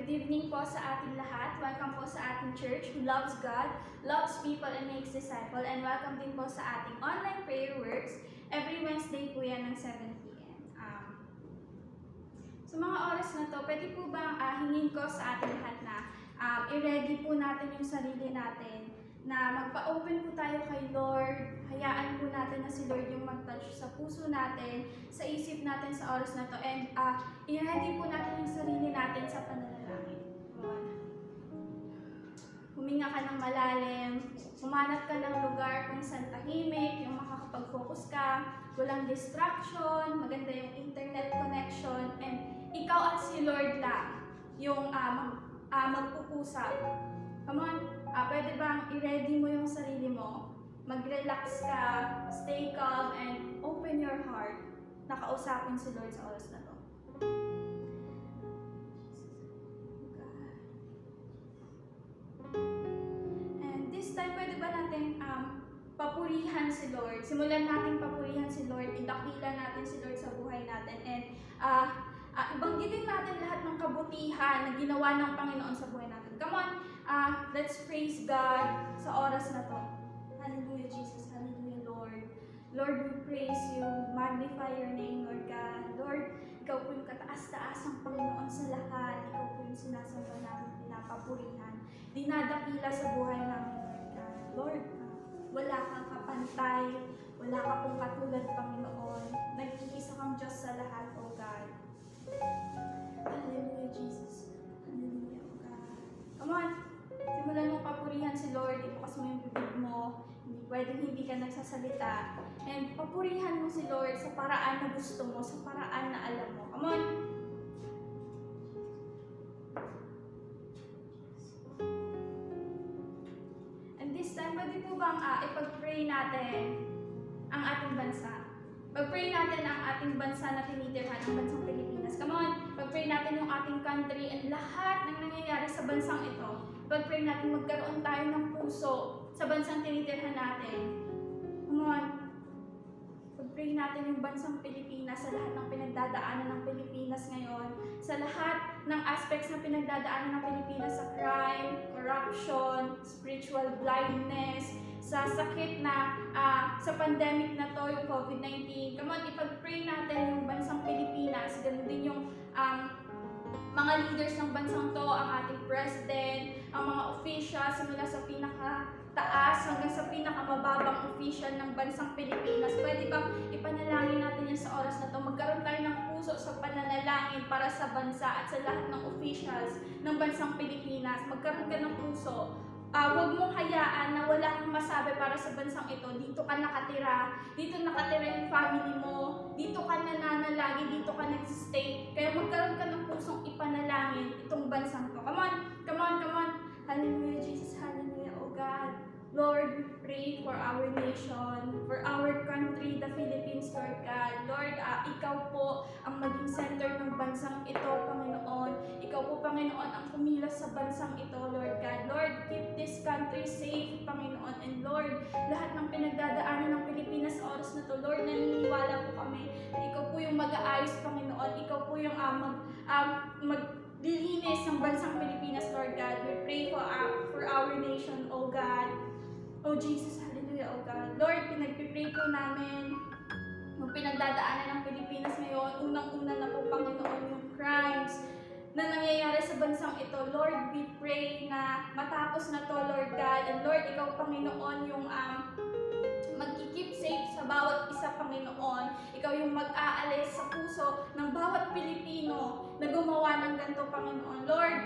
Good evening po sa ating lahat. Welcome po sa ating church who loves God, loves people, and makes disciple. And welcome din po sa ating online prayer works. Every Wednesday po yan ng 7 p.m. Sa mga oras na to, pwede po ba hingin ko sa ating lahat na i-ready po natin yung sarili natin, na magpa-open po tayo kay Lord. Hayaan po natin na si Lord yung mag-touch sa puso natin, sa isip natin sa oras na to. And i-ready po natin yung sarili natin sa pananalangin. Huminga ka ng malalim, humanap ka ng lugar kung saan tahimik, yung makakapag-focus ka, walang distraction, maganda yung internet connection, and ikaw at si Lord lang yung magpupusap. Come on, pwede bang i-ready mo yung sarili mo? Mag-relax ka, stay calm, and open your heart. Nakausapin si Lord sa oras na to. And this time, pwede ba natin papurihan si Lord? Simulan natin papurihan si Lord, idakila natin si Lord sa buhay natin, and ibanggitin natin lahat ng kabutihan na ginawa ng Panginoon sa buhay natin. Come on, let's praise God sa oras na to. Hallelujah, Jesus. Hallelujah, Lord. Lord, we praise you. Magnify your name, Lord God. Lord, ikaw po yung kataas-taas ng Panginoon sa lahat. Ikaw po yung sinasamba namin, pinapapurihan, dinadakila sa buhay namin, Lord God. Lord, wala kang kapantay, wala ka pong katulad, Panginoon. Nag-iisa kang Diyos sa lahat, O God. Hallelujah, Jesus. Hallelujah, O God. Come on, simulan mo papurihan si Lord. Ibukas mo yung bibig mo. Hindi pwedeng hindi ka nagsasalita. And papurihan mo si Lord sa paraan na gusto mo, sa paraan na alam mo. Come on. And this time, pwede po bang ipag-pray natin ang ating bansa? Pag-pray natin ang ating bansa na tinitirhan, ang bansang Pilipinas. Come on, pag-pray natin yung ating country and lahat ng nangyayari sa bansang ito. Pag-pray natin magkaroon tayo ng puso sa bansang tinitirhan natin. Come on, pag-pray natin yung bansang Pilipinas sa lahat ng pinagdadaanan ng Pilipinas ngayon, sa lahat ng aspects na pinagdadaanan ng Pilipinas, sa crime, corruption, spiritual blindness, sa sakit na sa pandemic na to, yung COVID-19. Come on, ipag-pray natin yung bansang Pilipinas. Ganun din yung mga leaders ng bansang to, ang ating president, ang mga officials, simula sa pinakataas hanggang sa pinakamababang official ng bansang Pilipinas. Pwede bang ipanalangin natin yan sa oras na to? Magkaroon tayo ng puso sa pananalangin para sa bansa at sa lahat ng officials ng bansang Pilipinas. Magkaroon ka ng puso. Huwag mong hayaan na wala kang masabi para sa bansang ito. Dito ka nakatira, dito nakatira yung family mo, dito ka nananalagi, dito ka nagsistay. Kaya magkaroon ka ng pusong ipanalangin itong bansang to. Come on, come on, come on. Hallelujah, Jesus. Hallelujah, oh God. Lord, we pray for our nation, for our country, the Philippines, Lord God. Lord, ikaw po ang maging center ng bansang ito, Panginoon. Ikaw po, Panginoon, ang kumilos sa bansang ito, Lord God. Lord, keep this country safe, Panginoon. And Lord, lahat ng pinagdadaanan ng Pilipinas sa oras na to, Lord, naniniwala po kami na ikaw po yung mag-aayos, Panginoon. Ikaw po yung maglilinis ng bansang Pilipinas, Lord God. We pray for our nation, oh God. Oh Jesus, hallelujah, oh God. Lord, pinagpipray po namin yung pinagdadaanan ng Pilipinas ngayon. Unang-una na po, Panginoon, yung crimes na nangyayari sa bansang ito. Lord, we pray na matapos na to, Lord God. And Lord, ikaw, Panginoon, yung mag-keep safe sa bawat isa, Panginoon. Ikaw yung mag-aalis sa puso ng bawat Pilipino na gumawa ng ganito, Panginoon. Lord,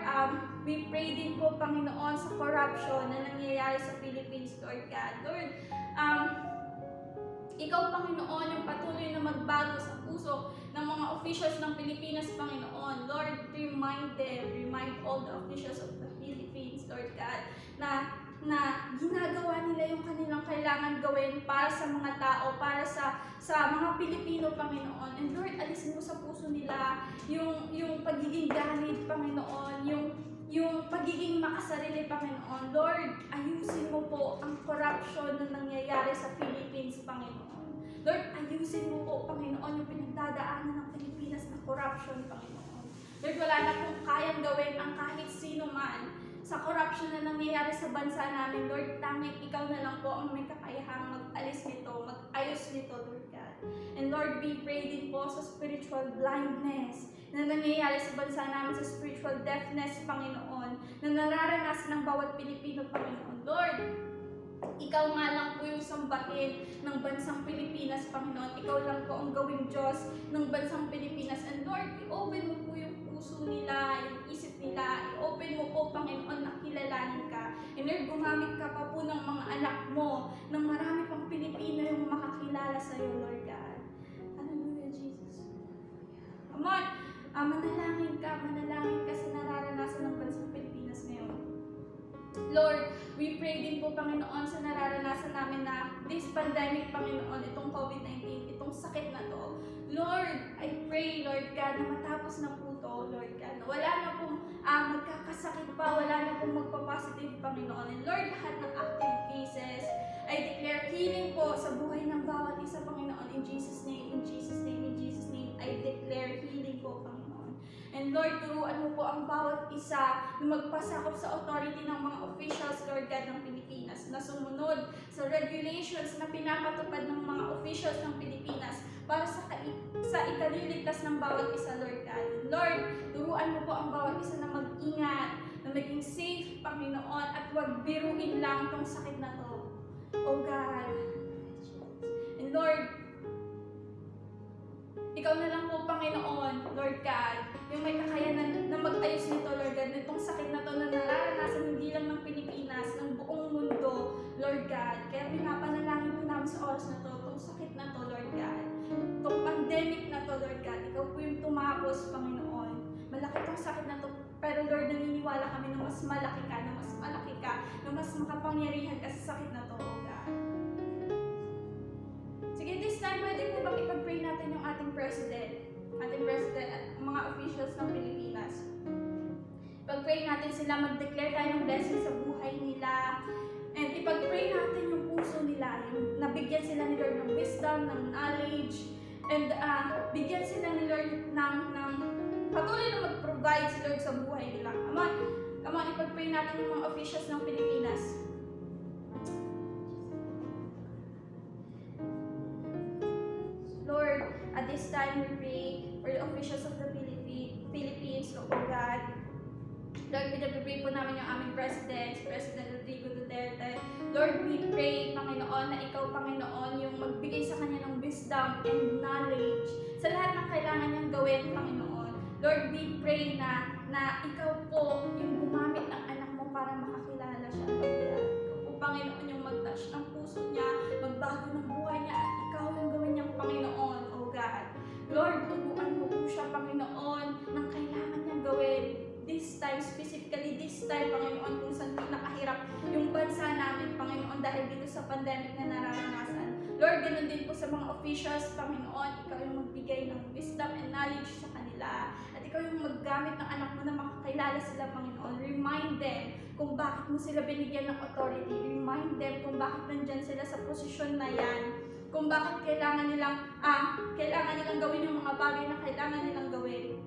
we pray din po, Panginoon, sa corruption na nangyayari sa Philippines, Lord God. Lord, ikaw, Panginoon, yung patuloy na magbago sa puso ng mga officials ng Pilipinas, Panginoon. Lord, remind all the officials of the Philippines, Lord God, na ginagawa nila yung kanilang kailangan gawin para sa mga tao, para sa mga Pilipino, Panginoon. And Lord, alisin mo sa puso nila yung pagiging galit, Panginoon, yung pagiging makasarili, Panginoon. Lord, ayusin mo po ang corruption na nangyayari sa Philippines, Panginoon. Lord, ayusin mo po, Panginoon, yung pinagdadaanan ng Pilipinas na corruption, Panginoon. Lord, wala na pong kayang gawin ang kahit sino man sa corruption na nangyayari sa bansa namin. Lord, tanging ikaw na lang po ang may kakayahang mag-alis nito, mag-ayos nito, Lord God. And Lord, we pray din po sa spiritual blindness na nangyayari sa bansa namin, sa spiritual deafness, Panginoon, na nararanasan ng bawat Pilipino, Panginoon. Lord, ikaw nga lang po yung sambahin ng bansang Pilipinas, Panginoon. Ikaw lang po ang gawing Diyos ng bansang Pilipinas. And Lord, i-open mo po yung puso nila, yung isip nila. I-open mo po, Panginoon, na kilalanin ka. And Lord, gumamit ka pa po ng mga anak mo, ng marami pang Pilipino yung makakilala sa iyo, Lord God. Hallelujah, Jesus. Come on, manalangin ka sa nararanasan ng bansang Pilipinas ngayon. Lord, we pray din po, Panginoon, sa nararanasan namin na this pandemic, Panginoon, itong COVID-19, itong sakit na to. Lord, I pray, Lord God, na matapos na po to, Lord God, na wala na pong magkakasakit pa, wala na pong magpa-positive, Panginoon. And Lord, lahat ng active cases, I declare healing po sa buhay ng bawat isa, Panginoon, in Jesus' name, in Jesus' name, in Jesus' name, I declare healing po, Panginoon. And Lord, turuan mo po ang bawat isa na magpasakop sa authority ng mga officials, Lord God, ng Pilipinas, na sumunod sa regulations na pinapatupad ng mga officials ng Pilipinas para sa ikaliligtas ng bawat isa, Lord God. And Lord, turuan mo po ang bawat isa na mag-ingat, na maging safe, Panginoon, at huwag biruin lang tong sakit na to. Oh God. And Lord, ikaw na lang po, Panginoon, Lord God, yung may kakayanan na mag-ayos nito, Lord God, nitong sakit na to na nararanasan hindi lang ng Pilipinas, ng buong mundo, Lord God. Kaya pinapanalangin po namin sa oras na to, itong sakit na to, Lord God, itong pandemic na to, Lord God, ikaw po yung tumapos, Panginoon. Malaki itong sakit na to, pero Lord, naniniwala kami na mas malaki ka, na mas malaki ka, na mas makapangyarihan ka sa sakit na to, oh God. Sige, this time, pwede po bang ipag-pray natin yung ating president at mga officials ng Pilipinas. Ipag-pray natin sila, mag-declare tayo ng blessing sa buhay nila, and ipag-pray natin yung puso nila, yung nabigyan sila ni Lord ng wisdom, ng knowledge, and bigyan sila ni Lord ng patuloy na mag-provide si Lord sa buhay nila. Come on, ipag-pray natin yung mga officials ng Pilipinas. Lord, at this time we pray for the officials of the Philippines, O God. Lord, pinag-pray po namin yung aming President Rodrigo Duterte. Lord, we pray, Panginoon, na ikaw, Panginoon, yung magbigay sa kanya ng wisdom and knowledge sa lahat ng kailangan niyang gawin, Panginoon. Lord, we pray na ikaw po yung gumamit ng anak mo para makakilala siya, Lord God. Ikaw po, Panginoon, yung mag-touch ng puso niya, magbago ng buhay niya, at ikaw yung gawin niyang Panginoon, O God. Lord, turuan mo po siya, Panginoon, ng kailangan niyang gawin. Specifically this time, Panginoon, kung saan nakahirap yung bansa namin, Panginoon, dahil dito sa pandemic na nararanasan. Lord, ganun din po sa mga officials, Panginoon, ikaw yung magbigay ng wisdom and knowledge sa kanila. At ikaw yung maggamit ng anak mo na makakilala sila, Panginoon. Remind them kung bakit mo sila binigyan ng authority. Remind them kung bakit nandyan sila sa posisyon na yan. Kung bakit kailangan nilang gawin yung mga bagay na kailangan nilang gawin.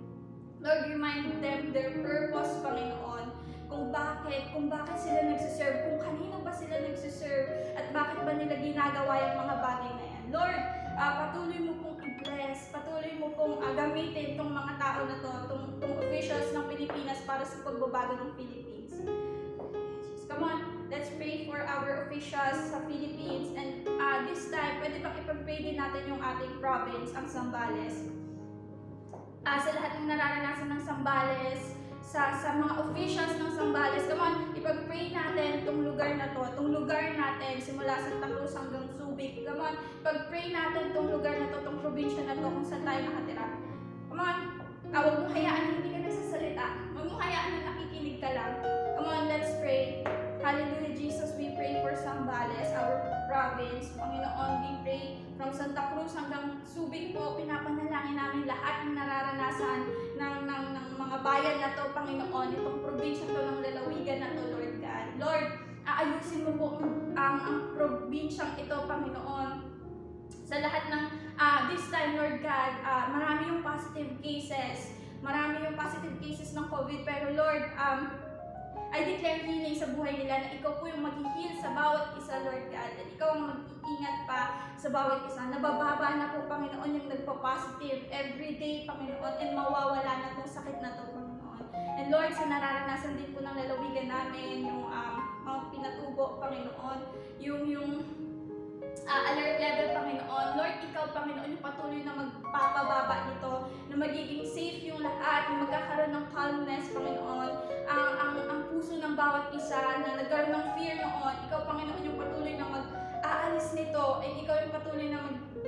Lord, remind them their purpose, Panginoon. Kung bakit sila nagsiserve, kung kanino ba sila nagsiserve, at bakit ba nila ginagawa yung mga bagay na yan. Lord, patuloy mo pong i-bless, patuloy mo pong gamitin itong mga tao na to, itong officials ng Pilipinas para sa pagbabago ng Philippines. Come on, let's pray for our officials sa Philippines. And this time, pwede bang ipag-pray din natin yung ating province, ang Zambales. Sa lahat ng nararanasan ng Zambales, sa mga officials ng Zambales, come on, ipag-pray natin itong lugar na to, itong lugar natin, simula Santa Cruz hanggang Subic. Come on, ipag-pray natin itong lugar na to, itong probinsya na to, kung saan tayo nakatira. Come on, huwag mong hayaan na hindi ka nagsasalita. Huwag mong hayaan na nakikinig ka lang. Come on, let's pray. Hallelujah, Jesus, we pray for Zambales, our province. Panginoon, we pray from Santa Cruz hanggang Subic po, pinapanalangin namin lahat ng nararanasan ng mga bayan na to, Panginoon, itong probinsya to ng lalawigan na to, Lord God. Lord, aayusin mo po ang probinsyang ito, Panginoon. Sa lahat ng this time, Lord God, marami yung positive cases. marami yung positive cases ng COVID, pero Lord, I declare healing sa buhay nila na ikaw po yung mag-heal sa bawat isa, Lord God. At ikaw ang mag-iingat pa sa bawat isa. Nabababa na po, Panginoon, yung nagpa-positive everyday, Panginoon, and mawawala na itong sakit na to, Panginoon. And Lord, sa nararanasan din po ng lalawigan namin, yung mga pinatubo, Panginoon, yung alert level, Panginoon. Lord, ikaw, Panginoon, yung patuloy na magpapababa nito, na magiging safe yung lahat, na magkakaroon ng calmness, Panginoon. Ang puso ng bawat isa na nagkaroon ng fear noon, ikaw, Panginoon, yung patuloy na mag-aalis nito, and ikaw yung patuloy na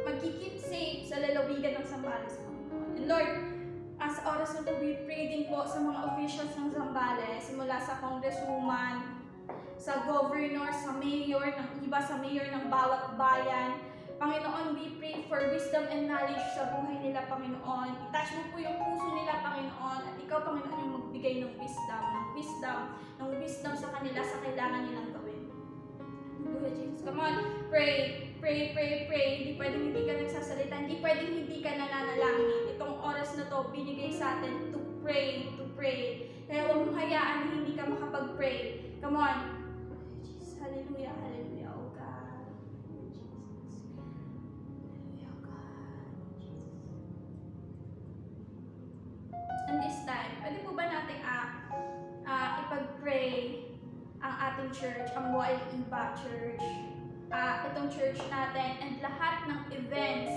mag-keep safe sa lalawigan ng Zambales, Panginoon. And Lord, sa oras na ito, we pray din po sa mga officials ng Zambales, simula sa congresswoman, sa governor, sa mayor, ng iba sa mayor ng bawat bayan. Panginoon, we pray for wisdom and knowledge sa buhay nila, Panginoon. I-touch mo po yung puso nila, Panginoon. At ikaw, Panginoon, yung magbigay ng wisdom sa kanila sa kailangan nilang gawin. Hallelujah, Jesus. Come on, pray. Hindi pwedeng hindi ka nagsasalita. Hindi pwedeng hindi ka nananalangin. Itong oras na to, binigay sa atin to pray. Kaya huwag mong hayaan na hindi ka makapag-pray. Come on. Jesus, hallelujah, hallelujah, oh God. Jesus. Hallelujah, oh God. Jesus. And this time, pwede po ba natin ipag-pray ang ating church, ang Wild Iba Church, itong church natin, and lahat ng events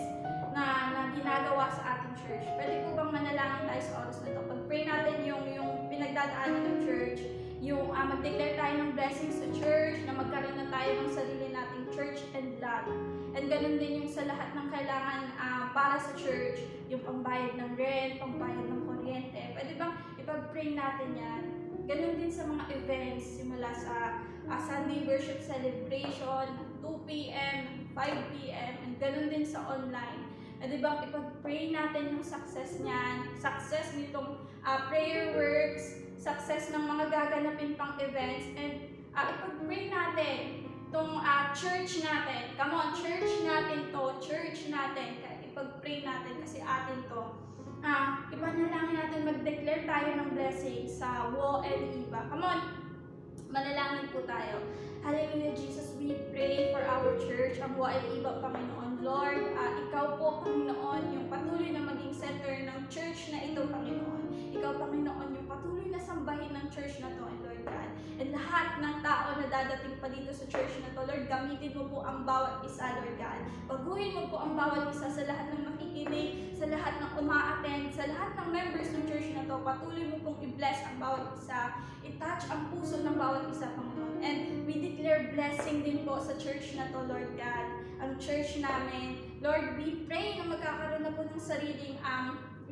na ginagawa sa ating church. Pwede po bang manalangin tayo sa oras na ito? Pag-pray natin yung pinagdadaanan ng church, yung mag-declare tayo ng blessings sa church, na magkaroon na tayo ng sarili nating church and love. And ganun din yung sa lahat ng kailangan para sa church, yung pangbayad ng rent, pangbayad ng kuryente. Pwede bang ipag-pray natin yan? Ganun din sa mga events, simula sa Sunday worship celebration, 2 p.m., 5 p.m., and ganun din sa online. Pwede bang ipag-pray natin yung success niyan, success nitong prayer works, success ng mga gaganapin pang events, and ipag-pray natin itong church natin. Come on, church natin to, church natin. Kaya ipag-pray natin kasi atin to. Ipanalangin natin, mag-declare tayo ng blessing sa Wild Iba. Come on, manalangin po tayo. Hallelujah, Jesus, we pray for our church, ang Wild Iba, Panginoon. Lord, ikaw po, Panginoon, yung patuloy na maging center ng church na ito, Panginoon. Ikaw, Panginoon, yung patuloy na sambahin ng church na to, Lord God. And lahat ng tao na dadating pa dito sa church na to, Lord, gamitin mo po ang bawat isa, Lord God. Baguhin mo po ang bawat isa sa lahat ng nakikinig, sa lahat ng uma-attend, sa lahat ng members ng church na to. Patuloy mo pong i-bless ang bawat isa. I-touch ang puso ng bawat isa, Panginoon. And we declare blessing din po sa church na to, Lord God. Ang church namin, Lord, we pray na magkakaroon na po ng sariling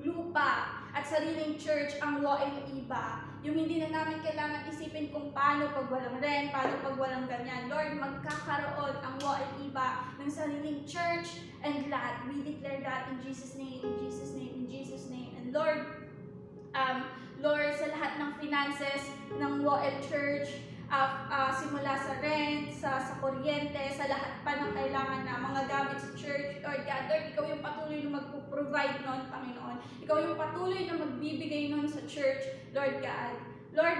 lupa at sariling church ang Wild Iba. Yung hindi na namin kailangan isipin kung paano pag walang rent, paano pag walang ganyan. Lord, magkakaroon ang Wild Iba ng sariling church and lot. We declare that in Jesus' name, in Jesus' name, in Jesus' name. And Lord, Lord, sa lahat ng finances ng Wild Church, simula sa rent, sa kuryente, sa lahat pa ng kailangan na mga gamit sa church, Lord God, Lord, ikaw yung patuloy na magpo-provide nun, Panginoon. Ikaw yung patuloy na magbibigay nun sa church, Lord God. Lord,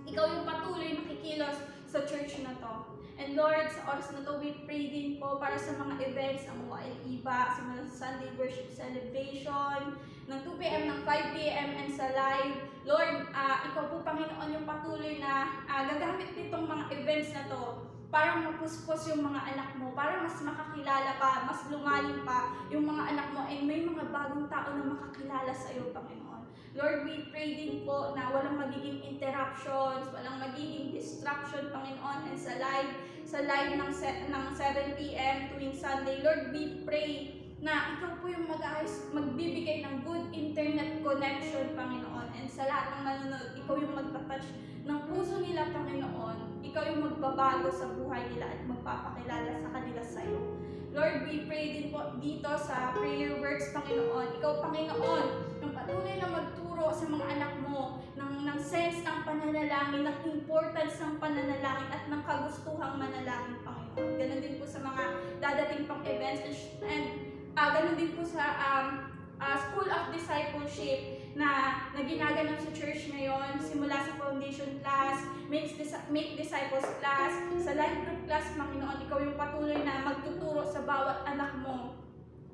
ikaw yung patuloy na kikilos sa church na to. And Lord, sa oras na to, we pray din po para sa mga events ng Wild Iba, simula sa Sunday worship celebration, ng 2 p.m., ng 5 p.m., and sa live. Lord, ikaw po, Panginoon, yung patuloy na gagamit nitong mga events na to para mapuspos yung mga anak mo, para mas makakilala pa, mas lumalim pa yung mga anak mo, and may mga bagong tao na makakilala sa iyo, Panginoon. Lord, we pray din po na walang magiging interruptions, walang magiging distraction, Panginoon, and sa live ng 7 p.m. tuwing Sunday. Lord, we pray na ikaw po yung magbibigay ng good internet connection, Panginoon. And sa lahat ng manonood, ikaw yung magtatouch ng puso nila, Panginoon. Ikaw yung magbabago sa buhay nila at magpapakilala sa kanila sa iyo. Lord, we pray din po dito sa prayer works, Panginoon. Ikaw, Panginoon, yung patuloy na magturo sa mga anak mo ng sense ng pananalangin, ng importance ng pananalangin at ng kagustuhang manalangin, Panginoon. Ganon din po sa mga dadating pang events and ganon din po sa School of Discipleship na ginaganap sa church ngayon, simula sa foundation class, make disciples class, sa life group class, Panginoon, ikaw yung patuloy na magtuturo sa bawat anak mo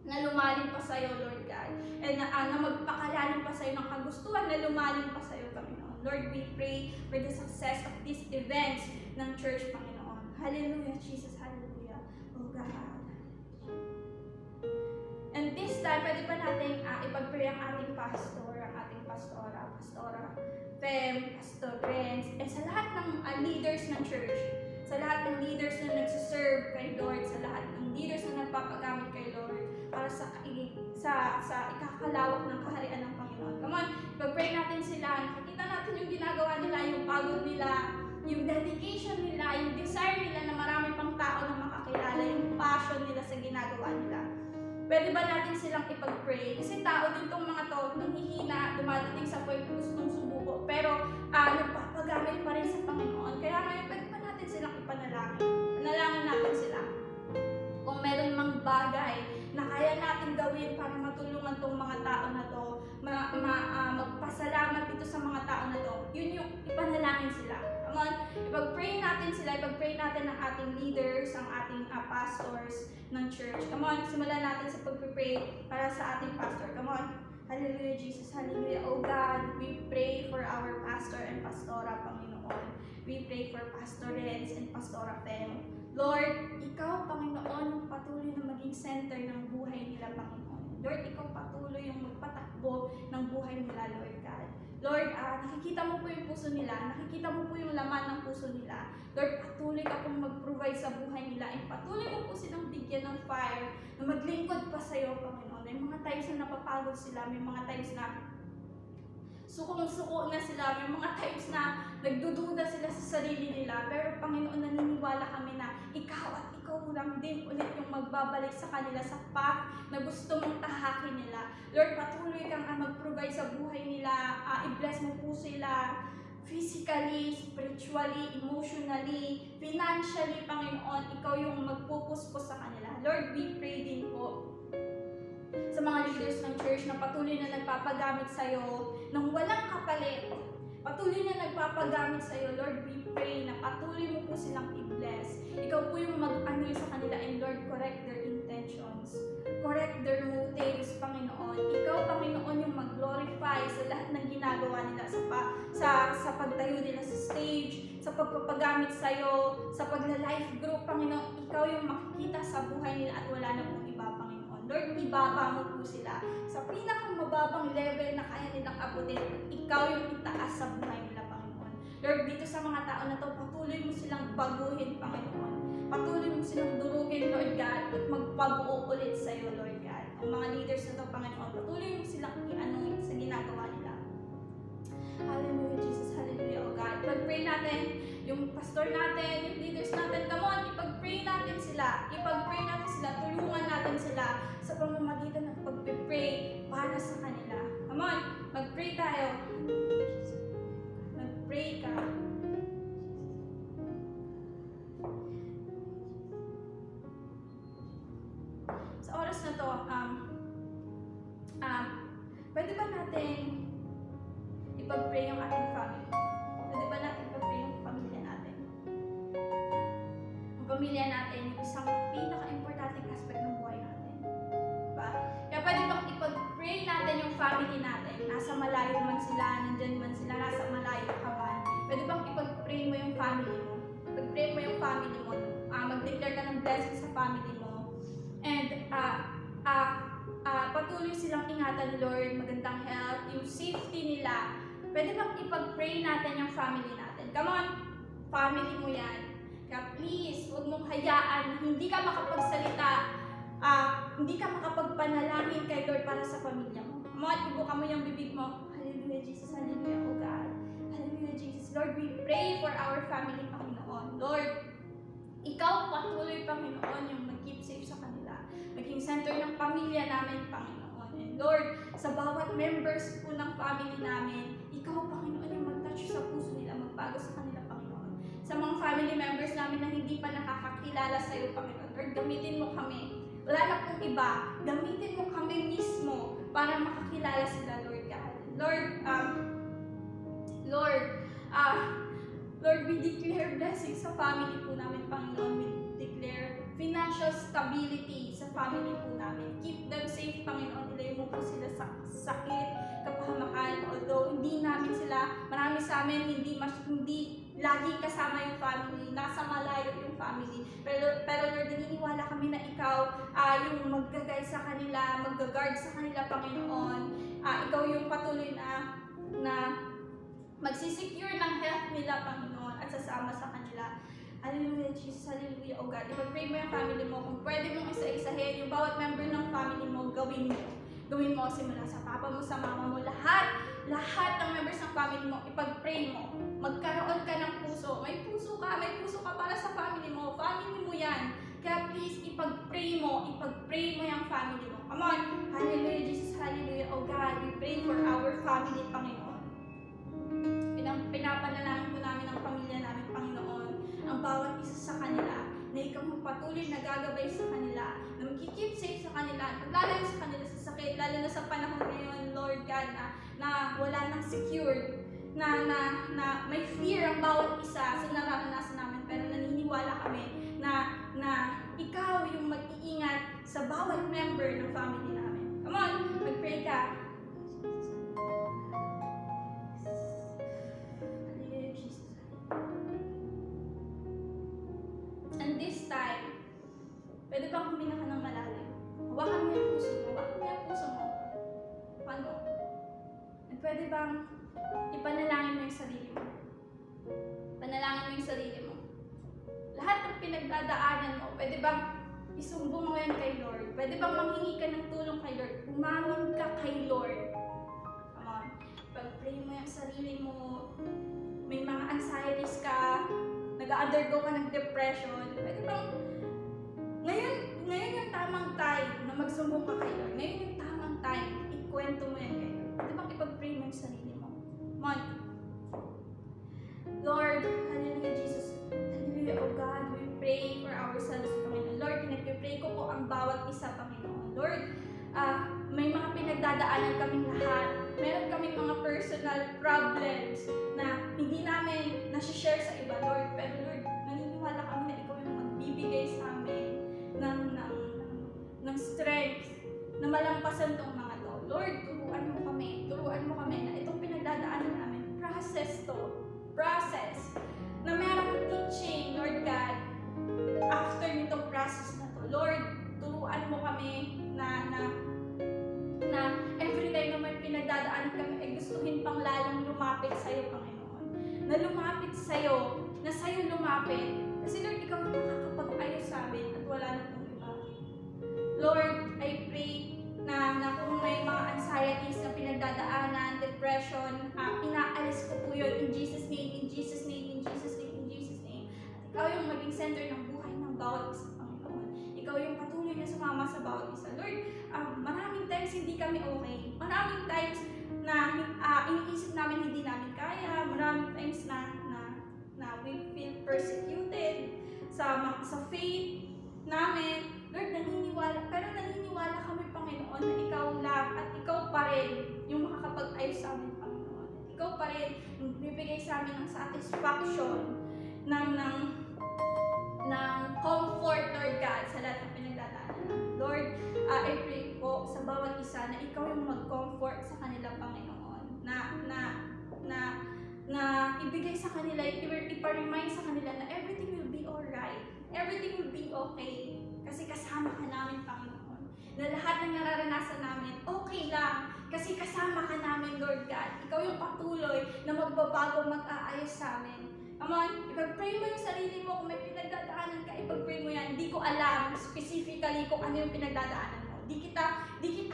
na lumalim pa sa'yo, Lord God, and na magpakalalim pa sa'yo ng kagustuhan na lumalim pa sa'yo, Panginoon. Lord, we pray for the success of these events ng church, Panginoon. Hallelujah, Jesus, hallelujah, oh God. And this time, pwede pa natin ipag-pray ang ating pastor, ang ating pastora, Fem, Pastor Renz, and sa lahat ng leaders ng church, sa lahat ng leaders na nagsiserve kay Lord, sa lahat ng leaders na nagpapagamit kay Lord, para sa ikakalawak ng kaharian ng Panginoon. Come on, pag-pray natin sila, nakikita natin yung ginagawa nila, yung pagod nila, yung dedication nila, yung desire nila na marami pang tao na makakilala, yung passion nila sa ginagawa nila. Pwede ba natin silang ipag-pray? Kasi tao din tong mga to, nanghihina, dumadating sa point gustong sumuko, pero nagpapagamit pa rin sa Panginoon. Kaya ngayon, pwede ba natin silang ipanalangin? Panalangin natin sila. Kung meron mang bagay na kaya natin gawin para matulungan tong mga tao na to, magpasalamat dito sa mga tao na to, yun yung ipanalangin sila. Come on, ipag-pray natin sila, ipag-pray natin ang ating leaders, ang ating pastors ng church. Come on, simulan natin sa pag-pray para sa ating pastor. Come on. Hallelujah, Jesus. Hallelujah. Oh God, we pray for our pastor and pastora, Panginoon. We pray for Pastor Renz and Pastora Fem. Lord, ikaw, Panginoon, yung patuloy na maging center ng buhay nila, Panginoon. Lord, ikaw patuloy yung magpatakbo ng buhay nila, Lord God. Lord, nakikita mo po yung puso nila, nakikita mo po yung laman ng puso nila. Lord, patuloy ka pong mag-provide sa buhay nila, and patuloy mo po silang bigyan ng fire na maglingkod pa sa iyo, Panginoon. May mga times na napapagod sila, may mga times na sukong-suko na sila, may mga times na nagdududa sila sa sarili nila, pero Panginoon, naniniwala kami na ikaw at ikaw lang din ulit yung magbabalik sa kanila sa path na gusto mong tahakin nila. Lord, patuloy kang mag-provide sa buhay nila, i-bless mo po sila physically, spiritually, emotionally, financially, Panginoon, ikaw yung magpupuspos sa kanila. Lord, we pray din po sa mga leaders ng church na patuloy na nagpapagamit sa'yo ng walang kapalit. Patuloy na nagpapagamit sa'yo, Lord, we pray na patuloy mo po silang i-bless. Ikaw po yung mag-anoy sa kanila, and Lord, correct their intentions. Correct their motives, Panginoon. Ikaw, Panginoon, yung mag-glorify sa lahat ng ginagawa nila sa pagtayo nila sa stage, sa pagpapagamit sa'yo, sa pagla-life group, Panginoon. Ikaw yung makikita sa buhay nila at wala na pong iba, Panginoon. Lord, ibaba mo po sila sa pinakamababang level na kaya nilang abutin. Ikaw yung itaas sa buhay nila, Panginoon. Lord, dito sa mga tao na to, patuloy mo silang baguhin, Panginoon. Patuloy mo silang durugin, Lord God, at magpabuo ulit sa iyo, Lord God. Ang mga leaders na to, Panginoon, patuloy mo silang i-anoint sa ginagawa nila. Hallelujah, Jesus. Hallelujah, oh God. Pag-pray natin yung pastor natin, yung leaders natin, come on, ipag-pray natin sila. Ipag-pray natin sila, tulungan natin sila sa pamamagitan ng pag-pray para sa kanila. Come on, mag-pray tayo. Mag-pray ka. Sa oras na to, pwede ba natin ipag-pray yung ating family? Pwede ba natin ipag-pray yung pamilya natin? Ang pamilya natin, yung isang pinaka-importanting aspect ng buhay natin. Diba? Kaya pwede bang ipag-pray natin yung family natin? Nasa malayo man sila, nandyan man sila, nasa malayo ka man. Pwede bang ipag-pray mo yung family mo? Ipag-pray mo yung family mo. Mag-declare ka ng blessing sa family mo. And patuloy silang ingatan ni Lord, magandang health, yung safety nila. Pwede bang ipag-pray natin yung family natin? Come on, family mo yan. Kaya please, huwag mong hayaan na hindi ka makapagsalita, hindi ka makapagpanalangin kay Lord para sa pamilya mo. Come on, ibuka mo yung bibig mo. Hallelujah, Jesus. Hallelujah, oh God. Hallelujah, Jesus. Lord, we pray for our family, Panginoon. Lord, ikaw patuloy, Panginoon, yung mag-keep safe sa kanila. Maging center ng pamilya namin, Panginoon. And Lord, sa bawat members po ng family namin, ikaw, Panginoon, yung mag-touch sa puso nila, magbago sa kanila, Panginoon. Sa mga family members namin na hindi pa nakakakilala sa iyo, Panginoon, Lord, gamitin mo kami. Wala na pong iba. Gamitin mo kami mismo para makakilala sila, Lord God. Lord, we declare blessings sa family po namin, Panginoon. We declare financial stability sa family po namin. Keep them safe, Panginoon. Ilayo mo po sila sa sakit, kapahamakan. Although hindi namin sila, marami sa amin, hindi laging kasama yung family, nasa malayo yung family. Pero Lord, naniniwala kami na ikaw yung maggagay sa kanila, magga-guard sa kanila, Panginoon. Ikaw yung patuloy na magsisecure ng health nila, Panginoon, at sasama sa kanila. Hallelujah, Jesus. Hallelujah, oh God. Ipag-pray mo yung family mo. Kung pwede mong isa-isahin, yung bawat member ng family mo, gawin mo. Gawin mo simula sa papa mo, sa mama mo, lahat ng members ng family mo, ipag-pray mo. Magkaroon ka ng puso. May puso ka para sa family mo. Family mo yan. Kaya please, ipag-pray mo yung family mo. Come on. Hallelujah, Jesus. Hallelujah, oh God. We pray for our family, Panginoon. Pinapanalangin po namin ang pamilya namin, Panginoon, ang bawat isa sa kanila, na ikaw patuloy na gagabay sa kanila, na magkikeep safe sa kanila, maglalayo sa kanila sa sakit, lalo na sa panahon ngayon, Lord God, na wala nang secured, na may fear ang bawat isa sa nararanasan namin, pero naniniwala kami na ikaw yung mag-iingat sa bawat member ng family namin. Come on, mag-pray ka. And this time, pwede bang huminga ka ng malalim? Hawakan mo yung puso mo. Paano? And pwede bang ipanalangin mo yung sarili mo? Panalangin mo yung sarili mo. Lahat ng pinagdadaanan mo, pwede bang isumbong mo yan kay Lord? Pwede bang manghingi ka ng tulong kay Lord? Umamin ka kay Lord. Come on. Pag-pray mo yung sarili mo, may mga anxieties ka, nag-undergo ka ng depression, pwede bang ngayon yung tamang time na magsumbong ka kay Lord. Ngayon yung tamang time, ikwento mo yan kay Lord. Pwede bang ipag-pray mo yung sarili mo? Come on. Lord, hallelujah, Jesus. Hallelujah, oh God, we pray for ourselves, Panginoon. Lord, pinag-pray ko po ang bawat isa, Panginoon. Lord, may mga pinagdadaanan kaming lahat. Meron kaming mga personal problems na hindi namin nasi-share sa iba, Lord. Pero Lord, naniniwala kami na ikaw yung magbibigay sa amin ng strength na malampasan tong mga to. Lord, turuan mo kami na itong pinagdadaanan namin, process na merong teaching, Lord God, after nitong process na to. Lord, turuan mo kami na every time na may pinagdadaanan kami, gustuhin pang lalong lumapit sa'yo, Panginoon. Na lumapit sa'yo, na sa'yo lumapit. Kasi Lord, ikaw yung makakapag-ayos sa amin at wala na itong iba. Lord, I pray na kung may mga anxieties na pinagdadaanan, depression, inaalis ko po yun in Jesus' name, in Jesus' name, in Jesus' name, in Jesus' name. At ikaw yung maging center ng buhay ng bawat isa, Panginoon. Ikaw yung patuloy na sumama sa bawat isa. Lord, maraming times hindi kami okay. Maraming times na iniisip namin hindi namin kaya. Maraming times na we feel persecuted sa faith namin. Lord, naniniwala kami, Panginoon, na ikaw lang at ikaw pa rin yung makakapag-ayos sa amin, Panginoon. Ikaw pa rin yung bibigay sa amin ng satisfaction, ng comfort, Lord God, sa lahat ng pinagdadaanan namin. Lord, I pray po sa bawat isa na ikaw yung mag-comfort sa kanila, Panginoon. Na ibigay sa kanila, ipa-remind sa kanila na everything will be alright. Everything will be okay. Kasi kasama ka namin, Panginoon. Na lahat ng nararanasan namin, okay lang. Kasi kasama ka namin, Lord God. Ikaw yung patuloy na magbabago, mag-aayos sa amin. Come on, ipag-pray mo yung sarili mo. Kung may pinagdadaanan ka, ipag-pray mo yan. Di ko alam specifically kung ano yung pinagdadaanan mo. Di kita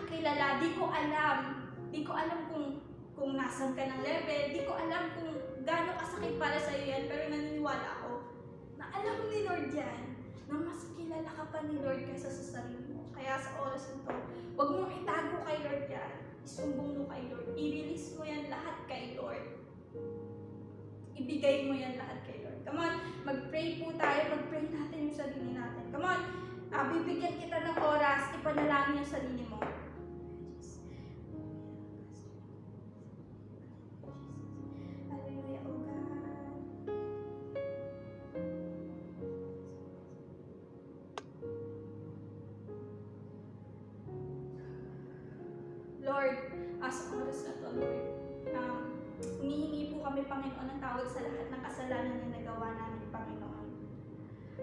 kilala. Di ko alam kung nasan ka ng level. Di ko alam kung gaano kasakit para sa iyo yan. Pero naniniwala ako na alam ni Lord yan. Na mas kilala ka pa ni Lord kaysa sa sarili mo. Kaya sa oras nito, huwag mong itago kay Lord yan. Isumbong mo kay Lord. I-release mo yan lahat kay Lord. Ibigay mo yan lahat kay Lord. Come on, mag-pray po tayo. Mag-pray natin yung sarili natin. Come on, bibigyan kita ng oras. Ipanalangin yung sarili mo. Lord, sa oras na to, Lord, humihingi po kami, Panginoon, ng tawad sa lahat ng kasalanan na nagawa namin, Panginoon.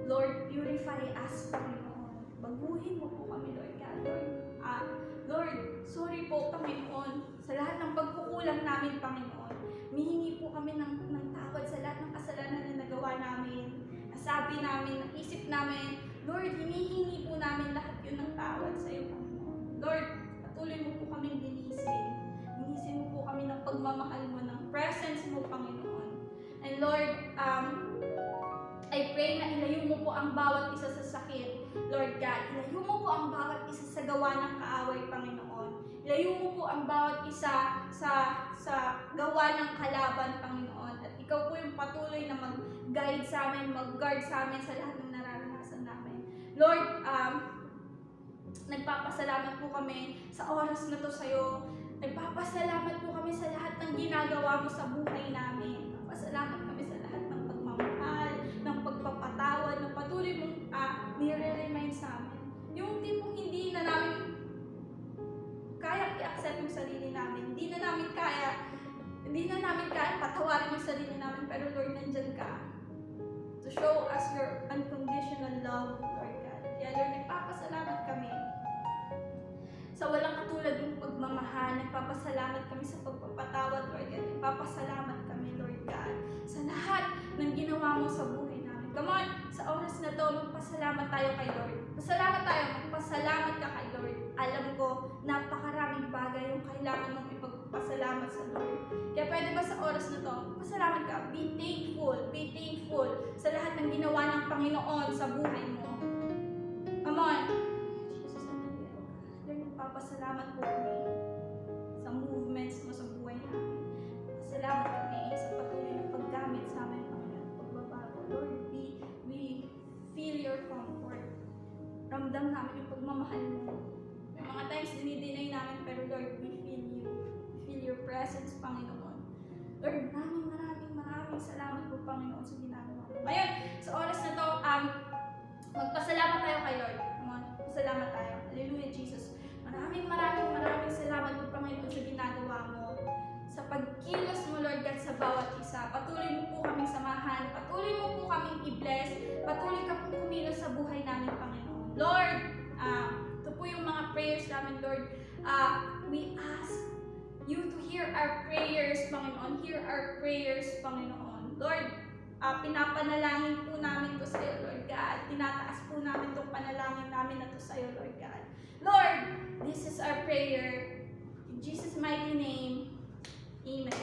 Lord, purify us, Panginoon. Baguhin mo po kami, Lord God. Lord, sorry po, Panginoon, sa lahat ng pagkukulang namin, Panginoon. Humihingi po kami ng tawad sa lahat ng kasalanan na nagawa namin, nasabi namin, naisip namin. Lord, hinihingi po namin lahat yun ng tawad sa iyo, Panginoon. Lord, patuloy mo po kaming linisin. Linisin mo po kami ng pagmamahal mo, ng presence mo, Panginoon. And Lord, I pray na ilayo mo po ang bawat isa sa sakit, Lord God. Ilayo mo po ang bawat isa sa gawa ng kaaway, Panginoon. Ilayo mo po ang bawat isa sa gawa ng kalaban, Panginoon. At ikaw po yung patuloy na mag-guide sa amin, mag-guard sa amin sa lahat ng nararanasan namin. Lord, nagpapasalamat po kami sa oras na to sa'yo. Nagpapasalamat po kami sa lahat ng ginagawa mo sa buhay namin. Nagpapasalamat kami sa lahat ng pagmamahal, ng pagpapatawad, ng patuloy mong nire-remind sa amin. Yung tipong hindi na namin kaya i-accept yung sarili namin. Hindi na namin kaya patawarin yung sarili namin. Pero Lord, nandyan ka to show us your unconditional love, Lord God. Kaya Lord, nagpapasalamat kami sa walang katulad yung pagmamahal. Nagpapasalamat kami sa pagpapatawad, Lord God. Nagpapasalamat kami, Lord God, sa lahat ng ginawa mo sa buhay namin. Come on, sa oras na to, magpasalamat tayo kay Lord. Magpasalamat ka kay Lord. Alam ko, napakaraming bagay yung kailangan mong ipagpasalamat sa Lord. Kaya pwede ba sa oras na to, pasalamat ka. Be thankful sa lahat ng ginawa ng Panginoon sa buhay mo. Come on. Nagpapasalamat po kami sa movements mo sa buhay namin. Salamat kami sa patuloy na paggamit sa amin, Panginoon, pagbabago. Lord, we feel your comfort. Ramdam namin yung pagmamahal mo. May mga times dinideny namin, pero Lord, we feel you. We feel your presence, Panginoon. Lord, maraming salamat po, Panginoon, sa ginagawa mo. Ngayon, sa oras na to, magpasalamat tayo kay Lord. Come on, pasalamat tayo. Hallelujah, Jesus. Maraming salamat po, Panginoon, sa ginagawa mo. Sa pagkilos mo, Lord God, sa bawat isa. Patuloy mo po kaming samahan. Patuloy mo po kaming i-bless. Patuloy ka po kumilos sa buhay namin, Panginoon. Lord, ito po yung mga prayers namin, Lord. We ask you to hear our prayers, Panginoon. Hear our prayers, Panginoon. Lord, pinapanalangin po namin to sa iyo, Lord God. Tinataas po namin itong panalangin namin na to sa iyo, Lord God. Lord, this is our prayer. In Jesus' mighty name, amen.